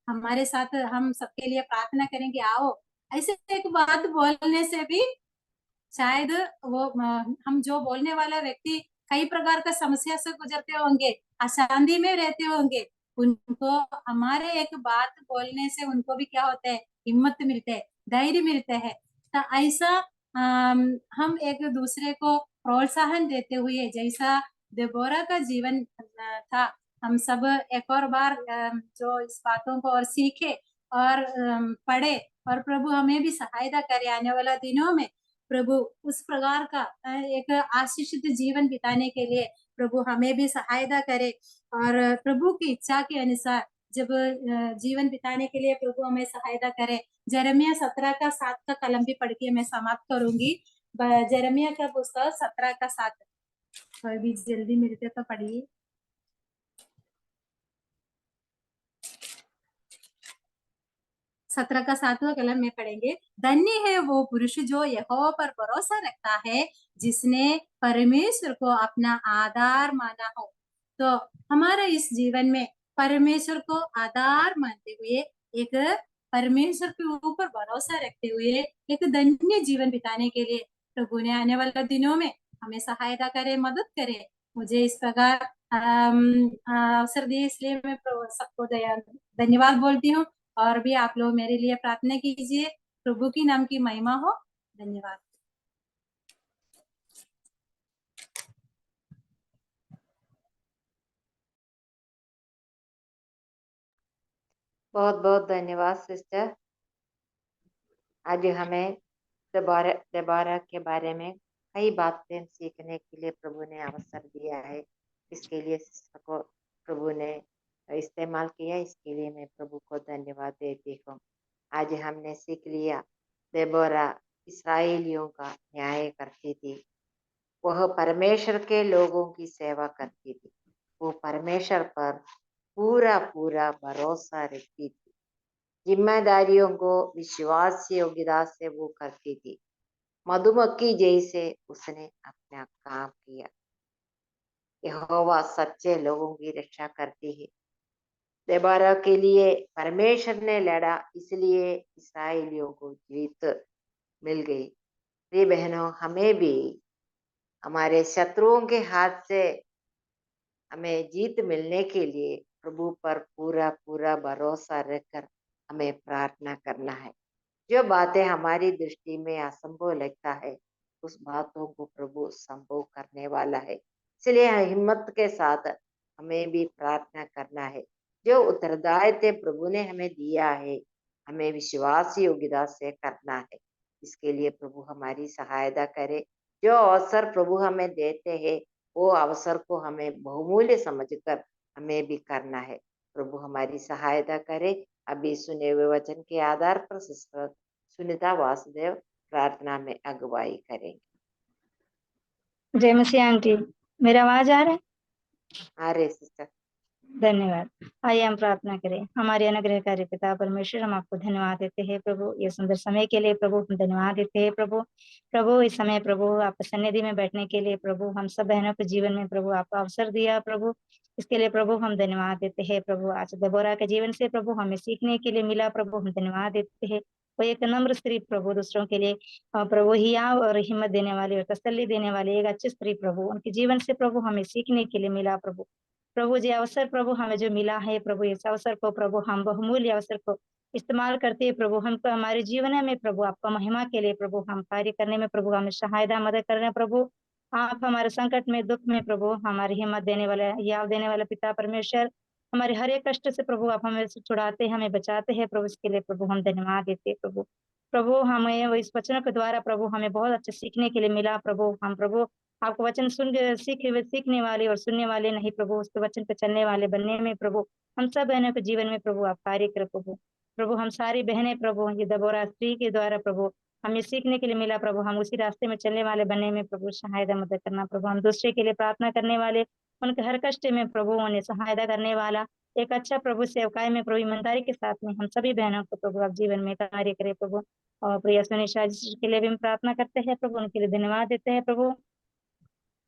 हमारे साथ, हम सबके लिए प्रार्थना करेंगे, आओ, ऐसे एक बात बोलने से भी शायद वो हम जो बोलने वाला व्यक्ति कई प्रकार का समस्या से गुजरते होंगे, अशांति में रहते होंगे, उनको हमारे एक बात बोलने से उनको भी क्या होता है, हिम्मत मिलते है, धैर्य मिलते हैं। तो ऐसा हम एक दूसरे को प्रोत्साहन देते हुए, जैसा देबोरा का जीवन था, हम सब एक और बार जो इस बातों को और सीखे और पढ़े, और प्रभु हमें भी सहायता करे आने वाला दिनों में। प्रभु उस प्रकार का एक आशीषित जीवन बिताने के लिए प्रभु हमें भी सहायता करे, और प्रभु की इच्छा के अनुसार जब जीवन बिताने के लिए प्रभु हमें सहायता करे। जरमिया 17 का 7 का कलम भी पढ़ के मैं समाप्त करूंगी। जरमिया का पुस्तक 17 का 7, कोई भी जल्दी मिलते तो पढ़िए। सत्रह का 7वां कलम में पढ़ेंगे। धन्य है वो पुरुष जो यहोवा पर भरोसा रखता है, जिसने परमेश्वर को अपना आधार माना हो। तो हमारा इस जीवन में परमेश्वर को आधार मानते हुए, एक परमेश्वर के ऊपर भरोसा रखते हुए एक धन्य जीवन बिताने के लिए प्रभु ने आने वाले दिनों में हमें सहायता करे, मदद करे। मुझे इस प्रकार अवसर दिए, इसलिए मैं सबको धन्यवाद बोलती हूँ। और भी आप लोग मेरे लिए प्रार्थना कीजिए। प्रभु की नाम की महिमा हो। धन्यवाद। बहुत बहुत धन्यवाद सिस्टर। आज हमें देबोरा के बारे में कई बातें सीखने के लिए प्रभु ने अवसर दिया है। इसके लिए सिस्टर को प्रभु ने इस्तेमाल किया, इसके लिए मैं प्रभु को धन्यवाद देती हूँ। आज हमने सीख लिया, देबोरा इस्राएलियों का न्याय करती थी, वह परमेश्वर के लोगों की सेवा करती थी, वो परमेश्वर पर पूरा पूरा भरोसा रखती थी, जिम्मेदारियों को विश्वास योग्यता से वो करती थी। मधुमक्खी जैसे उसने अपना काम किया। यहोवा सच्चे लोगों की रक्षा करती है। देबोरा के लिए परमेश्वर ने लड़ा, इसलिए इस्राएलियों को जीत मिल गई। प्रिय बहनों, हमें भी हमारे शत्रुओं के हाथ से हमें जीत मिलने के लिए प्रभु पर पूरा पूरा भरोसा रखकर हमें प्रार्थना करना है। जो बातें हमारी दृष्टि में असंभव लगता है, उस बातों को प्रभु संभव करने वाला है। इसलिए हिम्मत के साथ हमें भी प्रार्थना करना है। जो उत्तरदायित्व प्रभु ने हमें दिया है, हमें विश्वास योग्यता से करना है। इसके लिए प्रभु हमारी सहायता करे। जो अवसर प्रभु हमें देते हैं, वो अवसर को हमें बहुमूल्य समझकर हमें भी करना है। प्रभु हमारी सहायता करे। अभी सुने हुए वचन के आधार पर सिस्टर सुनीता वासुदेव प्रार्थना में अगुवाई करेंगे। जय मसीह आंटी, मेरा आवाज आ रहा है? अरे सिस्टर, धन्यवाद। आइए हम प्रार्थना करें। हमारे अनुग्रहकारी पिता परमेश्वर, हम आपको धन्यवाद देते हैं प्रभु, ये सुंदर समय के लिए प्रभु हम धन्यवाद देते हैं प्रभु। प्रभु इस समय प्रभु आपके सन्निधि में बैठने के लिए प्रभु हम सब बहनों के जीवन में प्रभु आपका अवसर दिया प्रभु, इसके लिए प्रभु हम धन्यवाद देते हैं प्रभु। आज दबोरा के जीवन से प्रभु हमें सीखने के लिए मिला प्रभु, हम धन्यवाद देते हैं। वो एक नम्र स्त्री प्रभु, दूसरों के लिए प्रभु हिया और हिम्मत देने वाली और तसल्ली देने वाली एक अच्छी स्त्री प्रभु, उनके जीवन से प्रभु हमें सीखने के लिए मिला प्रभु। प्रभु जी अवसर प्रभु हमें जो मिला है प्रभु, इस अवसर को प्रभु हम बहुमूल्य अवसर को इस्तेमाल करते हैं प्रभु, हमको हमारे जीवन में प्रभु आपका महिमा के लिए प्रभु हम कार्य करने में प्रभु हमें सहायता मदद करना प्रभु। आप हमारे संकट में दुख में प्रभु हमारी हिम्मत देने वाला याव देने वाला पिता परमेश्वर, हमारे हर एक कष्ट से प्रभु आप हमें छुड़ाते हैं, हमें बचाते हैं प्रभु, इसके लिए प्रभु हम धन्यवाद देते हैं प्रभु। प्रभु हमें इस वचनों के द्वारा प्रभु हमें बहुत अच्छे सीखने के लिए मिला प्रभु। हम प्रभु आपको वचन सुन के सीखने वाले और सुनने वाले नहीं प्रभु, उसके वचन पे चलने वाले बनने में प्रभु हम सब बहनों के जीवन में प्रभु आप कार्य करो प्रभु। प्रभु हम सारी बहनें प्रभु ये दबोरा स्त्री के द्वारा प्रभु हमें सीखने के लिए मिला प्रभु, हम उसी रास्ते में चलने वाले बनने में प्रभु सहायता मदद करना प्रभु। हम दूसरे के लिए प्रार्थना करने वाले, उनके हर कष्ट में प्रभु उन्हें सहायता करने वाला एक अच्छा प्रभु सेवकाई में प्रभु ईमानदारी के साथ में हम सभी बहनों को प्रभु आप जीवन में कार्य करे प्रभु। और प्रिय सुनिशा जी के लिए भी हम प्रार्थना करते हैं प्रभु, उनके लिए धन्यवाद देते हैं प्रभु।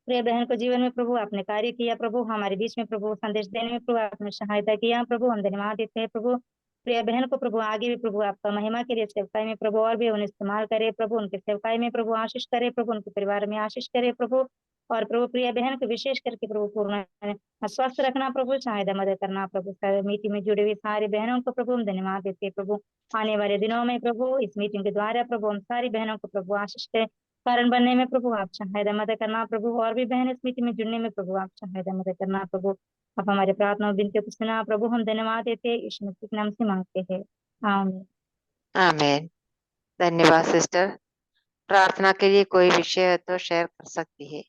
प्रिय बहन को जीवन में प्रभु आपने कार्य किया प्रभु, हमारे बीच में प्रभु संदेश देने में प्रभु आपने सहायता किया प्रभु, हम धन्यवाद देते हैं प्रभु। प्रिय बहन को प्रभु आगे भी प्रभु आपका महिमा के लिए सेवकाई में प्रभु और भी उन्हें इस्तेमाल करे प्रभु, उनके सेवकाई में प्रभु आशीष करे प्रभु, उनके परिवार में आशीष करे प्रभु। और प्रभु प्रिय बहन को विशेष करके प्रभु पूर्ण स्वस्थ रखना प्रभु, सहायता मदद करना प्रभु। मीटिंग में जुड़े हुए सारे बहनों को प्रभु हम धन्यवाद देते हैं प्रभु। आने वाले दिनों में प्रभु इस मीटिंग के द्वारा प्रभु हम सारी बहनों को प्रभु आशीष के कारण बनने में प्रभु आप सहायता मदद करना प्रभु, और भी बहन इस मीटिंग में जुड़ने में प्रभु आप सहायता मदद करना प्रभु। आप हमारे प्रार्थना और विनती को सुना प्रभु, हम धन्यवाद देते हैं, यीशु मसीह के नाम से मांगते हैं, आमीन। आमीन। धन्यवाद सिस्टर। प्रार्थना के लिए कोई विषय है तो शेयर कर सकती है।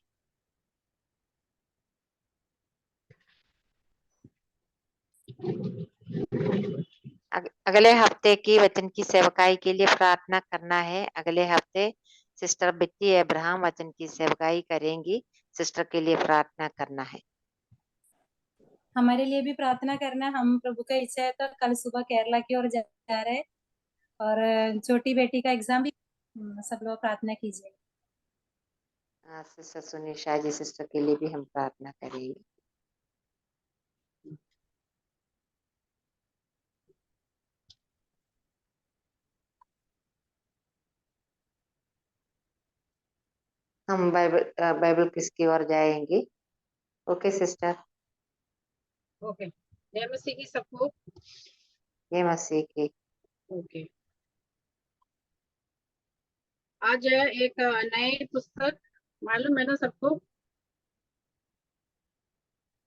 अगले हफ्ते की वचन की सेवकाई के लिए प्रार्थना करना है। अगले हफ्ते सिस्टर बिट्टी अब्राहम वचन की सेवकाई करेंगी, सिस्टर के लिए प्रार्थना करना है। हमारे लिए भी प्रार्थना करना, हम प्रभु का इच्छा है तो कल सुबह केरला की ओर जा रहे हैं, और छोटी बेटी का एग्जाम भी, सब लोग प्रार्थना कीजिए। सिस्टर सुनिशा जी सिस्टर के लिए भी हम प्रार्थना करेंगे। हम बाइबल किसकी ओर जाएंगे? Okay sister. ओके, जय मसीह की सबको। ये मसीह की। ओके, आज एक नई पुस्तक, मालूम है ना सबको?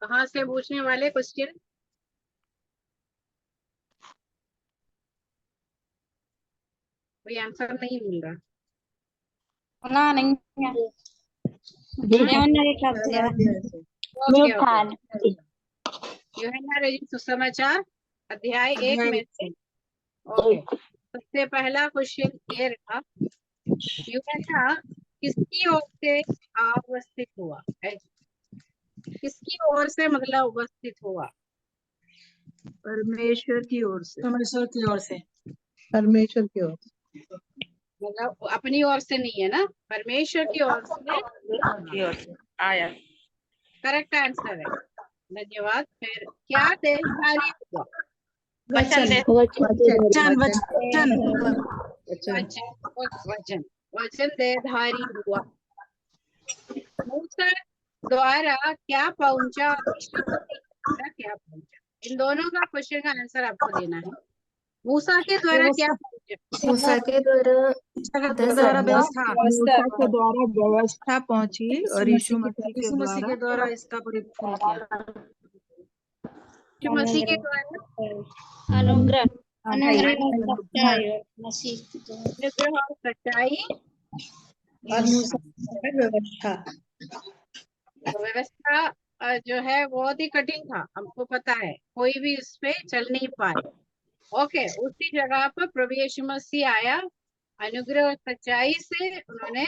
कहाँ से पूछने वाले क्वेश्चन? कोई आंसर नहीं मिल रहा। ना नहीं यूहन्ना रचित सुसमाचार अध्याय 1 में से। ओके, सबसे पहला क्वेश्चन ये रहा, यूहन्ना किसकी ओर से अवस्थित हुआ? किसकी ओर से मतलब उपस्थित हुआ? परमेश्वर की ओर से। परमेश्वर की ओर से। परमेश्वर की ओर से, मतलब अपनी ओर से नहीं है ना, परमेश्वर की ओर से आया। करेक्ट आंसर है, धन्यवाद। फिर क्या देहधारी हुआ? वचन देहधारी हुआ। मूसा द्वारा क्या पहुंचा? क्या पहुंचा? इन दोनों का क्वेश्चन का आंसर आपको देना है। मूसा के द्वारा क्या पहुंचा? मूसा के द्वारा व्यवस्था पहुंची और यीशु मसीह के द्वारा इसका परिपूर्ण किया। यीशु मसीह के द्वारा अनुग्रह और सच्चाई और मूसा की व्यवस्था। तो व्यवस्था जो है बहुत ही कठिन था, हमको पता है, कोई भी इस पे चल नहीं पाए। ओके, उसी जगह पर प्रभु यीशु मसीह आया, अनुग्रह और सच्चाई से उन्होंने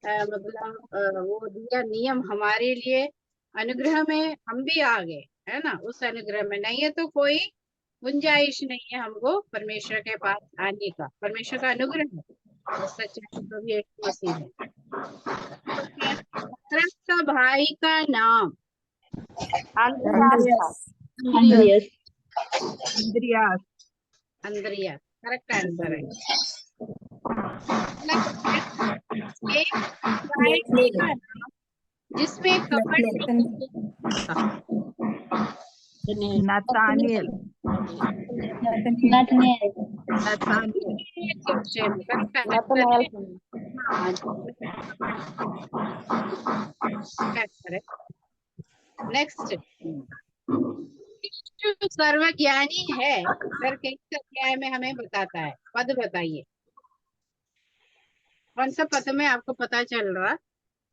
मतलब वो दिया नियम हमारे लिए। अनुग्रह में हम भी आ गए, है ना। उस अनुग्रह में नहीं है तो कोई गुंजाइश नहीं है हमको परमेश्वर के पास आने का। परमेश्वर का अनुग्रह है और सच्चाई प्रभु यीशु मसीह है। पतरस का भाई का नाम अंद्रयास था। अंद्रियस। इंद्रियास। अंद्रियास करेक्ट आंसर है। एक society का नाम जिसमें कपट नहीं था। Nathaniel. Nathanael. Nathaniel. Question correct Nathanael answer है। नेक्स्ट, जो सर्वज्ञानी है सर के अध्याय में हमें बताता है। पद बताइए, कौन सा पद में आपको पता चल रहा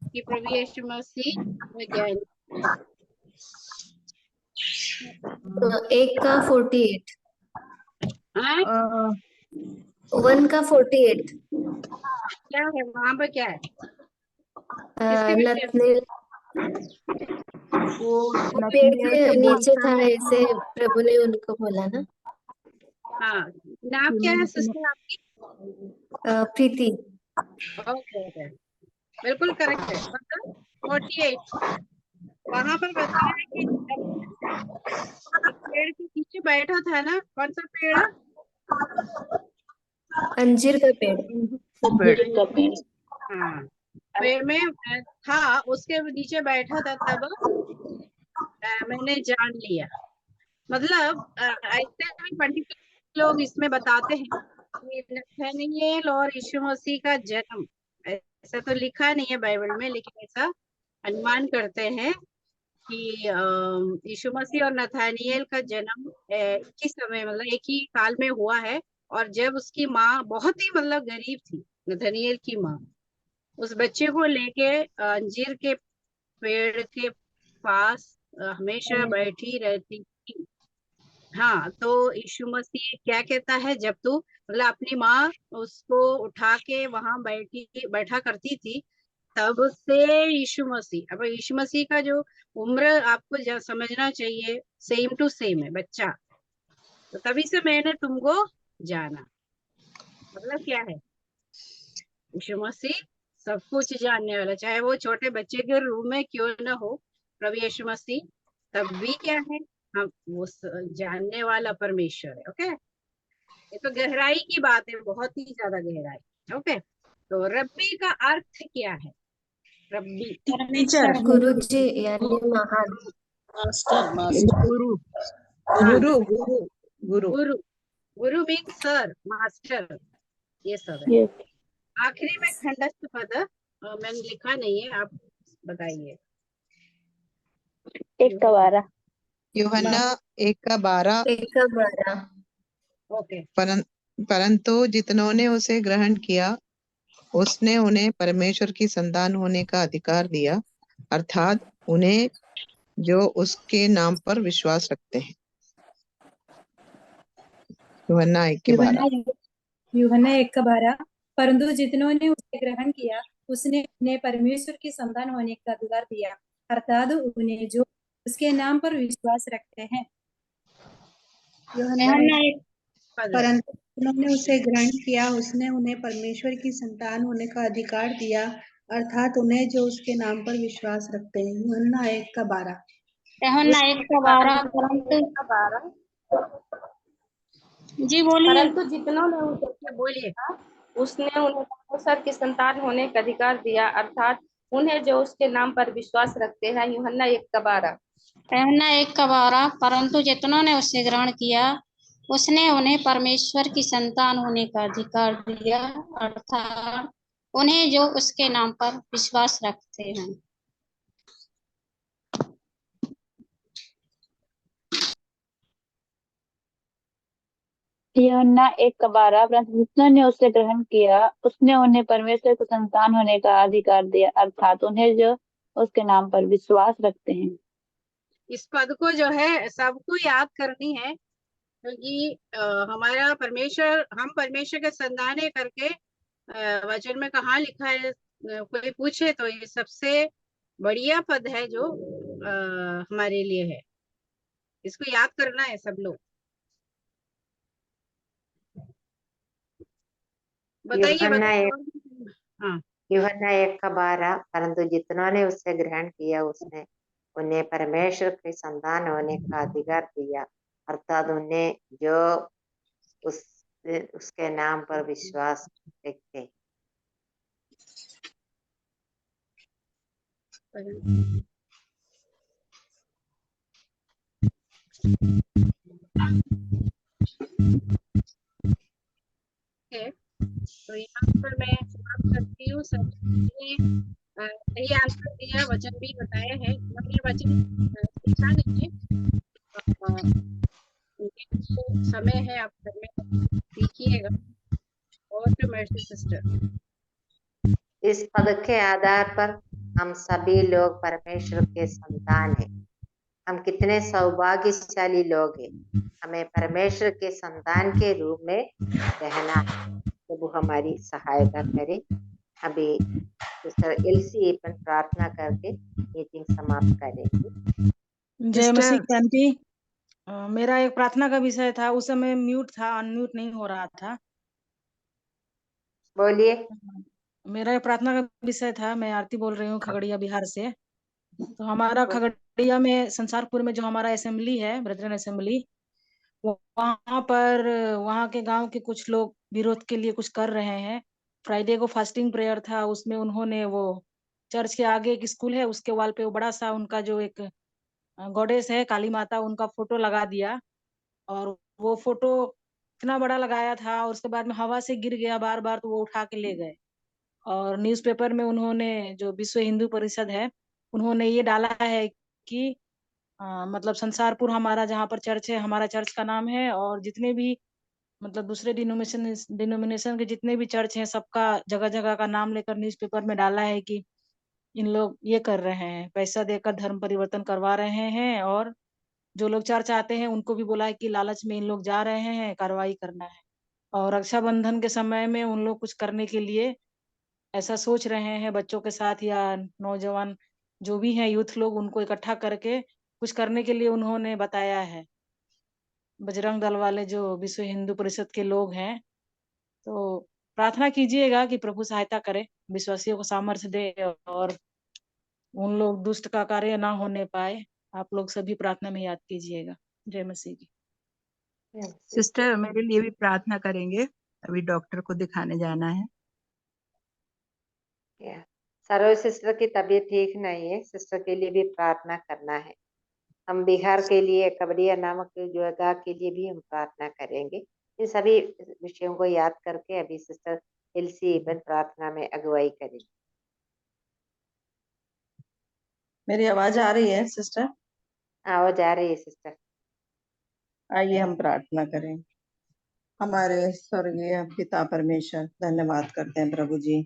कि प्रभु यीशु मसीह सर्वज्ञानी? 1 का 48, हाँ, 1 का 48। क्या है वहां पर, क्या है? किसके विषय में? नतनेल वो वो पेड़ नतनियल के से नीचे बोलता था, है ऐसे प्रभु ने उनको बोला ना। हाँ, नाम क्या है सिस्टर आपकी? प्रीति। ओके ओके, बिल्कुल करेक्ट है। मतलब 48 वहां पर बताया है कि एक पेड़ के नीचे बैठा था ना। कौन सा पेड़ है? अंजीर का पेड़। पेड़। हाँ, पेड़ में था, उसके नीचे बैठा था। तब मैंने जान लिया। मतलब ऐसे भी पंडित लोग इसमें बताते हैं कि नथानिएल और यीशु मसीह का जन्म, ऐसा तो लिखा नहीं है बाइबल में, लेकिन ऐसा अनुमान करते हैं कि यीशु मसीह और नथानिएल का जन्म एक ही समय, मतलब एक ही काल में हुआ है। और जब उसकी माँ बहुत ही मतलब गरीब थी, नथानिएल की माँ उस बच्चे को लेके अंजीर के पेड़ के पास हमेशा बैठी रहती थी। हाँ, तो यीशु मसीह क्या कहता है, जब तू मतलब अपनी माँ उसको उठा के वहां बैठा करती थी, तब से यीशु मसीह, अब यीशु मसीह का जो उम्र आपको समझना चाहिए, सेम टू सेम है बच्चा। तो तभी से मैंने तुमको जाना, मतलब क्या है, यीशु मसीह सब कुछ जानने वाला, चाहे वो छोटे बच्चे के रूप में क्यों ना हो, प्रभु यीशु मसीह तब भी क्या है, हम वो जानने वाला परमेश्वर है। ओके, ये तो गहराई की बात है, बहुत ही ज्यादा गहराई। ओके, तो रब्बी का अर्थ क्या है? रब्बी टीचर। गुरु जी यानी महान। गुरु। हाँ, गुरु गुरु गुरु। गुरु। गुरु मीन सर, मास्टर, ये सब है। यस। आखिरी में खंडस्थ पद मैंने लिखा नहीं है, आप बताइए। 1 का 12। यूहन्ना 1:12। 1 का 12। ओके, परंतु जितनों ने उसे ग्रहण किया उसने उन्हें परमेश्वर की संतान होने का अधिकार दिया, अर्थात उन्हें जो उसके नाम पर विश्वास रखते हैं। यूहन्ना 1:12। यूहन्ना 1 का 12। परंतु जितनों ने उसे ग्रहण किया उसने उन्हें परमेश्वर की संतान होने का अधिकार दिया, अर्थात उन्हें जो उसके नाम पर विश्वास रखते हैं। यूहन्ना 1। पद परंतु जिन्होंने उसे ग्रहण किया उसने उन्हें परमेश्वर की संतान होने का अधिकार दिया, अर्थात उन्हें जो उसके नाम पर विश्वास रखते हैं। यूहन्ना 1 का 12। यूहन्ना 1 का 12। परंतु जी बोलिए, परंतु जितनों ने उसे बोलिए। उसने उन्हें परमेश्वर की संतान होने का अधिकार दिया, अर्थात उन्हें जो उसके नाम पर विश्वास रखते हैं। यूहन्ना 1 का 12। यूहन्ना 1 का 12। परंतु जितनों ने उसे ग्रहण किया उसने उन्हें परमेश्वर की संतान होने का अधिकार दिया, अर्थात उन्हें जो उसके नाम पर विश्वास रखते हैं। यूहन्ना 1 का 12। परंतु जितनों ने उसे ग्रहण किया उसने उन्हें परमेश्वर की संतान होने का अधिकार दिया, अर्थात उन्हें जो उसके नाम पर विश्वास रखते हैं। इस पद को जो है सबको याद करनी है, क्योंकि हमारा परमेश्वर, हम परमेश्वर के संतान है करके वचन में कहाँ लिखा है, कोई पूछे तो ये सबसे बढ़िया पद है जो हमारे लिए है। इसको याद करना है सब लोग। बताइए यूहन्ना बताइए। 1 हाँ, यूहन्ना 1:12 परंतु जितनों ने उससे ग्रहण किया उसने उन्हें परमेश्वर की संतान होने का अधिकार दिया, अर्थात उन्हें जो उसके नाम पर विश्वास रखते। तो यहाँ पर मैं समाप्त करती हूँ। सभी ने सही आंसर दिया, वचन भी बताए हैं। ये वचन सीखा नहीं है, समय है, आप घर में सीखिएगा। और टू मर्सी सिस्टर। इस पद के आधार पर हम सभी लोग परमेश्वर के संतान हैं। हम कितने सौभाग्यशाली लोग हैं। हमें परमेश्वर के संतान के रूप में रहना है। प्रभु हमारी सहायता करे। अभी सिस्टर एलसी अपन प्रार्थना करके मीटिंग समाप्त करेंगे। जय मसीह की आंटी, मेरा एक प्रार्थना का विषय था, उस समय म्यूट था, अनम्यूट नहीं हो रहा था। बोलिए। मेरा एक प्रार्थना का विषय था, मैं आरती बोल रही हूँ खगड़िया बिहार से। तो हमारा खगड़िया में संसारपुर में जो हमारा असेंबली है, ब्रदरन असेंबली, वहाँ पर वहाँ के गांव के कुछ लोग विरोध के लिए कुछ कर रहे हैं। फ्राइडे को फास्टिंग प्रेयर था, उसमें उन्होंने वो चर्च के आगे एक स्कूल है, उसके वाल पे वो बड़ा सा उनका जो एक गॉडेस है काली माता, उनका फोटो लगा दिया। और वो फोटो इतना बड़ा लगाया था और उसके बाद में हवा से गिर गया बार बार, तो वो उठा के ले गए। और न्यूज़पेपर में उन्होंने, जो विश्व हिंदू परिषद है, उन्होंने ये डाला है कि मतलब संसारपुर हमारा जहाँ पर चर्च है, हमारा चर्च का नाम है, और जितने भी मतलब दूसरे डिनोमिनेशन के जितने भी चर्च हैं, सबका जगह जगह का नाम लेकर न्यूज़पेपर में डाला है कि इन लोग ये कर रहे हैं, पैसा देकर धर्म परिवर्तन करवा रहे हैं। और जो लोग चर्च आते हैं उनको भी बोला है कि लालच में इन लोग जा रहे हैं, कार्रवाई करना है। और रक्षाबंधन के समय में उन लोग कुछ करने के लिए ऐसा सोच रहे हैं, बच्चों के साथ या नौजवान जो भी हैं, यूथ लोग, उनको इकट्ठा करके कुछ करने के लिए उन्होंने बताया है। बजरंग दल वाले जो विश्व हिंदू परिषद के लोग हैं, तो प्रार्थना कीजिएगा कि प्रभु सहायता करे, विश्वासियों को सामर्थ्य दे और उन लोग दुष्ट का कार्य ना होने पाए। आप लोग सभी प्रार्थना में याद कीजिएगा। जय मसीह की। सिस्टर मेरे लिए भी प्रार्थना करेंगे, अभी डॉक्टर को दिखाने जाना है। सरोज सिस्टर की तबीयत ठीक नहीं है, सिस्टर के लिए भी प्रार्थना करना है। हम बिहार के लिए, कबड़िया नामक जगह के लिए भी हम प्रार्थना करेंगे। इन सभी विषयों को याद करके अभी सिस्टर एलसी इबन प्रार्थना में अगुवाई करेंगे। मेरी आवाज आ रही है सिस्टर? आवाज आ रही है सिस्टर। आइए हम प्रार्थना करें। हमारे स्वर्गीय पिता परमेश्वर, धन्यवाद करते हैं प्रभु जी।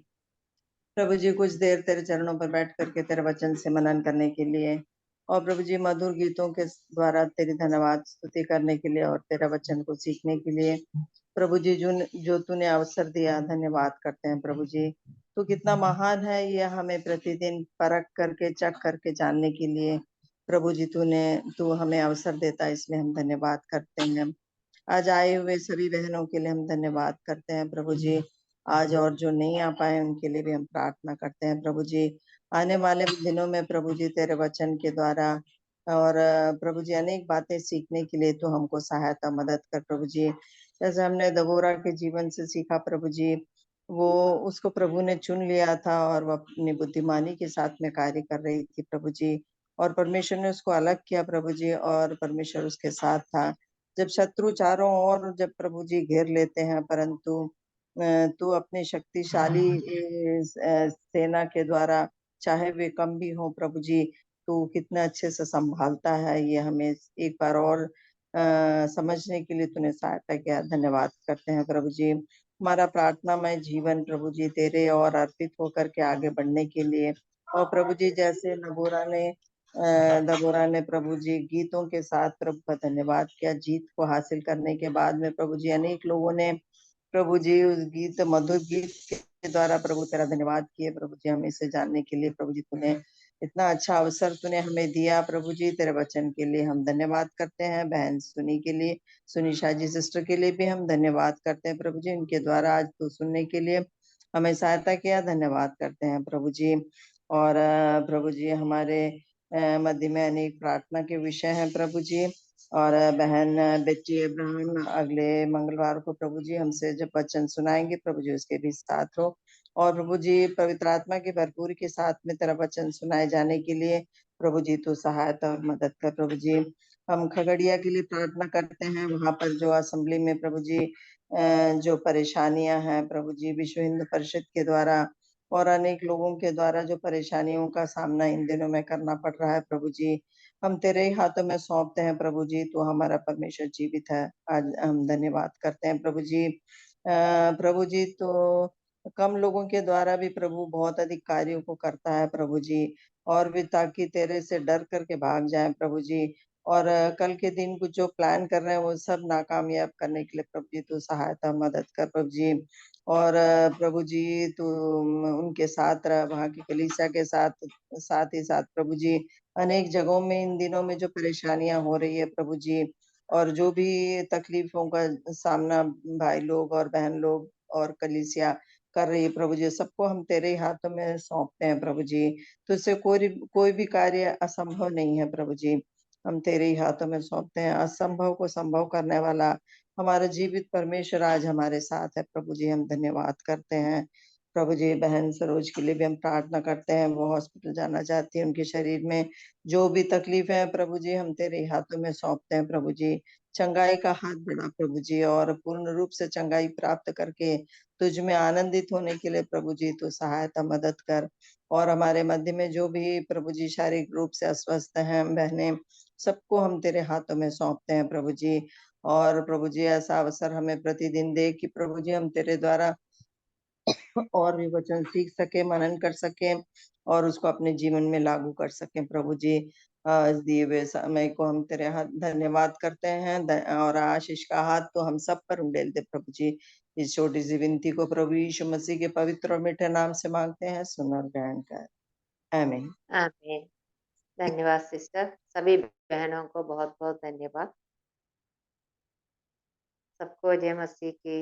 प्रभु जी, कुछ देर तेरे चरणों पर बैठ करके तेरे वचन से मनन करने के लिए, और प्रभु जी मधुर गीतों के द्वारा तेरी धन्यवाद स्तुति करने के लिए और तेरा वचन को सीखने के लिए प्रभु जी जो तूने अवसर दिया, धन्यवाद करते हैं प्रभु जी। तू कितना महान है, ये हमें प्रतिदिन परख करके चख करके जानने के लिए प्रभु जी तू हमें अवसर देता है, इसलिए हम धन्यवाद करते हैं। आज आए हुए सभी बहनों के लिए हम धन्यवाद करते हैं प्रभु जी। आज और जो नहीं आ पाए उनके लिए भी हम प्रार्थना करते हैं प्रभु जी। आने वाले दिनों में प्रभु जी तेरे वचन के द्वारा और प्रभु जी अनेक बातें सीखने के लिए तो हमको सहायता मदद कर प्रभु जी। जैसे हमने दबोरा के जीवन से सीखा प्रभु जी, वो उसको प्रभु ने चुन लिया था और वो अपनी बुद्धिमानी के साथ में कार्य कर रही थी प्रभु जी, और परमेश्वर ने उसको अलग किया प्रभु जी, और परमेश्वर उसके साथ था। जब शत्रु चारों ओर जब प्रभु जी घेर लेते हैं, परंतु तू अपने शक्तिशाली सेना के द्वारा, चाहे वे कम भी हो प्रभु जी, तू कितना अच्छे से संभालता है, ये हमें एक बार और समझने के लिए तूने सहायता किया। धन्यवाद करते हैं प्रभु जी। हमारा प्रार्थनामय जीवन प्रभु जी तेरे और अर्पित होकर के आगे बढ़ने के लिए और प्रभु जी जैसे दबोरा ने प्रभु जी गीतों के साथ प्रभु का धन्यवाद किया जीत को हासिल करने के बाद में प्रभु जी अनेक लोगों ने प्रभु जी उस गीत मधुर गीत के द्वारा प्रभु तेरा धन्यवाद किए। प्रभु जी हम इसे जानने के लिए प्रभु जी तूने इतना अच्छा अवसर तूने हमें दिया। प्रभु जी तेरे वचन के लिए हम धन्यवाद करते हैं। बहन सुनी के लिए, सुनीशा जी सिस्टर के लिए भी हम धन्यवाद करते हैं प्रभु जी, उनके द्वारा आज तू सुनने के लिए हमें सहायता किया, धन्यवाद करते हैं प्रभु जी। और प्रभु जी हमारे मध्य में अनेक प्रार्थना के विषय हैं प्रभु जी। और बहन बेटी अब्राहम अगले मंगलवार को प्रभु जी हमसे जब वचन सुनाएंगे प्रभु जी उसके भी साथ हो। और प्रभु जी पवित्र आत्मा की भरपूरी के साथ में तेरा वचन सुनाए जाने के लिए प्रभु जी तू सहायता और मदद कर। प्रभु जी हम खगड़िया के लिए प्रार्थना करते हैं, वहां पर जो असेंबली में प्रभु जी जो परेशानियां हैं प्रभु जी विश्व हिंदू परिषद के द्वारा और अनेक लोगों के द्वारा जो परेशानियों का सामना इन दिनों में करना पड़ रहा है प्रभु जी हम तेरे ही हाथों में सौंपते हैं। प्रभु जी तू हमारा परमेश्वर जीवित है, आज हम धन्यवाद करते हैं प्रभु जी। प्रभु जी तो कम लोगों के द्वारा भी प्रभु बहुत अधिक कार्यों को करता है प्रभु जी, और भी ताकि तेरे से डर करके भाग जाएं प्रभु जी। और कल के दिन कुछ जो प्लान कर रहे हैं वो सब नाकामयाब करने के लिए प्रभु जी तू सहायता मदद कर प्रभु जी। और प्रभु जी तू उनके साथ रह, वहाँ की कलीसिया के साथ ही साथ प्रभु जी अनेक जगहों में इन दिनों में जो परेशानियां हो रही है प्रभु जी और जो भी तकलीफों का सामना भाई लोग और बहन लोग और कलीसिया कर रही है प्रभु जी, सबको हम तेरे ही हाथों में सौंपते हैं प्रभु जी। तुझसे कोई भी कार्य असंभव नहीं है प्रभु जी, हम तेरे ही हाथों में सौंपते हैं। असंभव को संभव करने वाला हमारा जीवित परमेश्वर आज हमारे साथ है प्रभु जी, हम धन्यवाद करते हैं प्रभु जी। बहन सरोज के लिए भी हम प्रार्थना करते हैं, वो हॉस्पिटल जाना चाहती है, उनके शरीर में जो भी तकलीफ है प्रभु जी हम तेरे हाथों में सौंपते हैं प्रभु जी। चंगाई का हाथ बढ़ा प्रभु जी, और पूर्ण रूप से चंगाई प्राप्त करके तुझ में आनंदित होने के लिए प्रभु जी तू सहायता मदद कर। और हमारे मध्य में जो भी प्रभु जी शारीरिक रूप से अस्वस्थ हैं बहनें, सबको हम तेरे हाथों में सौंपते हैं प्रभु जी। और प्रभु जी ऐसा अवसर हमें प्रतिदिन दे कि प्रभु जी हम तेरे द्वारा और भी वचन सीख सके, मनन कर सके और उसको अपने जीवन में लागू कर सके प्रभु जी। इस दिए हुए समय को हम तेरे हाथ धन्यवाद करते हैं और आशीष का हाथ तो हम सब पर उंडेल दे प्रभु जी। इस छोटी सी विनती को प्रभु यीशु मसीह के पवित्र और मीठे नाम से मांगते हैं, सुन और ग्रहण कर, आमीन। आमीन। धन्यवाद सिस्टर, सभी बहनों को बहुत बहुत धन्यवाद। सबको जय मसीह की।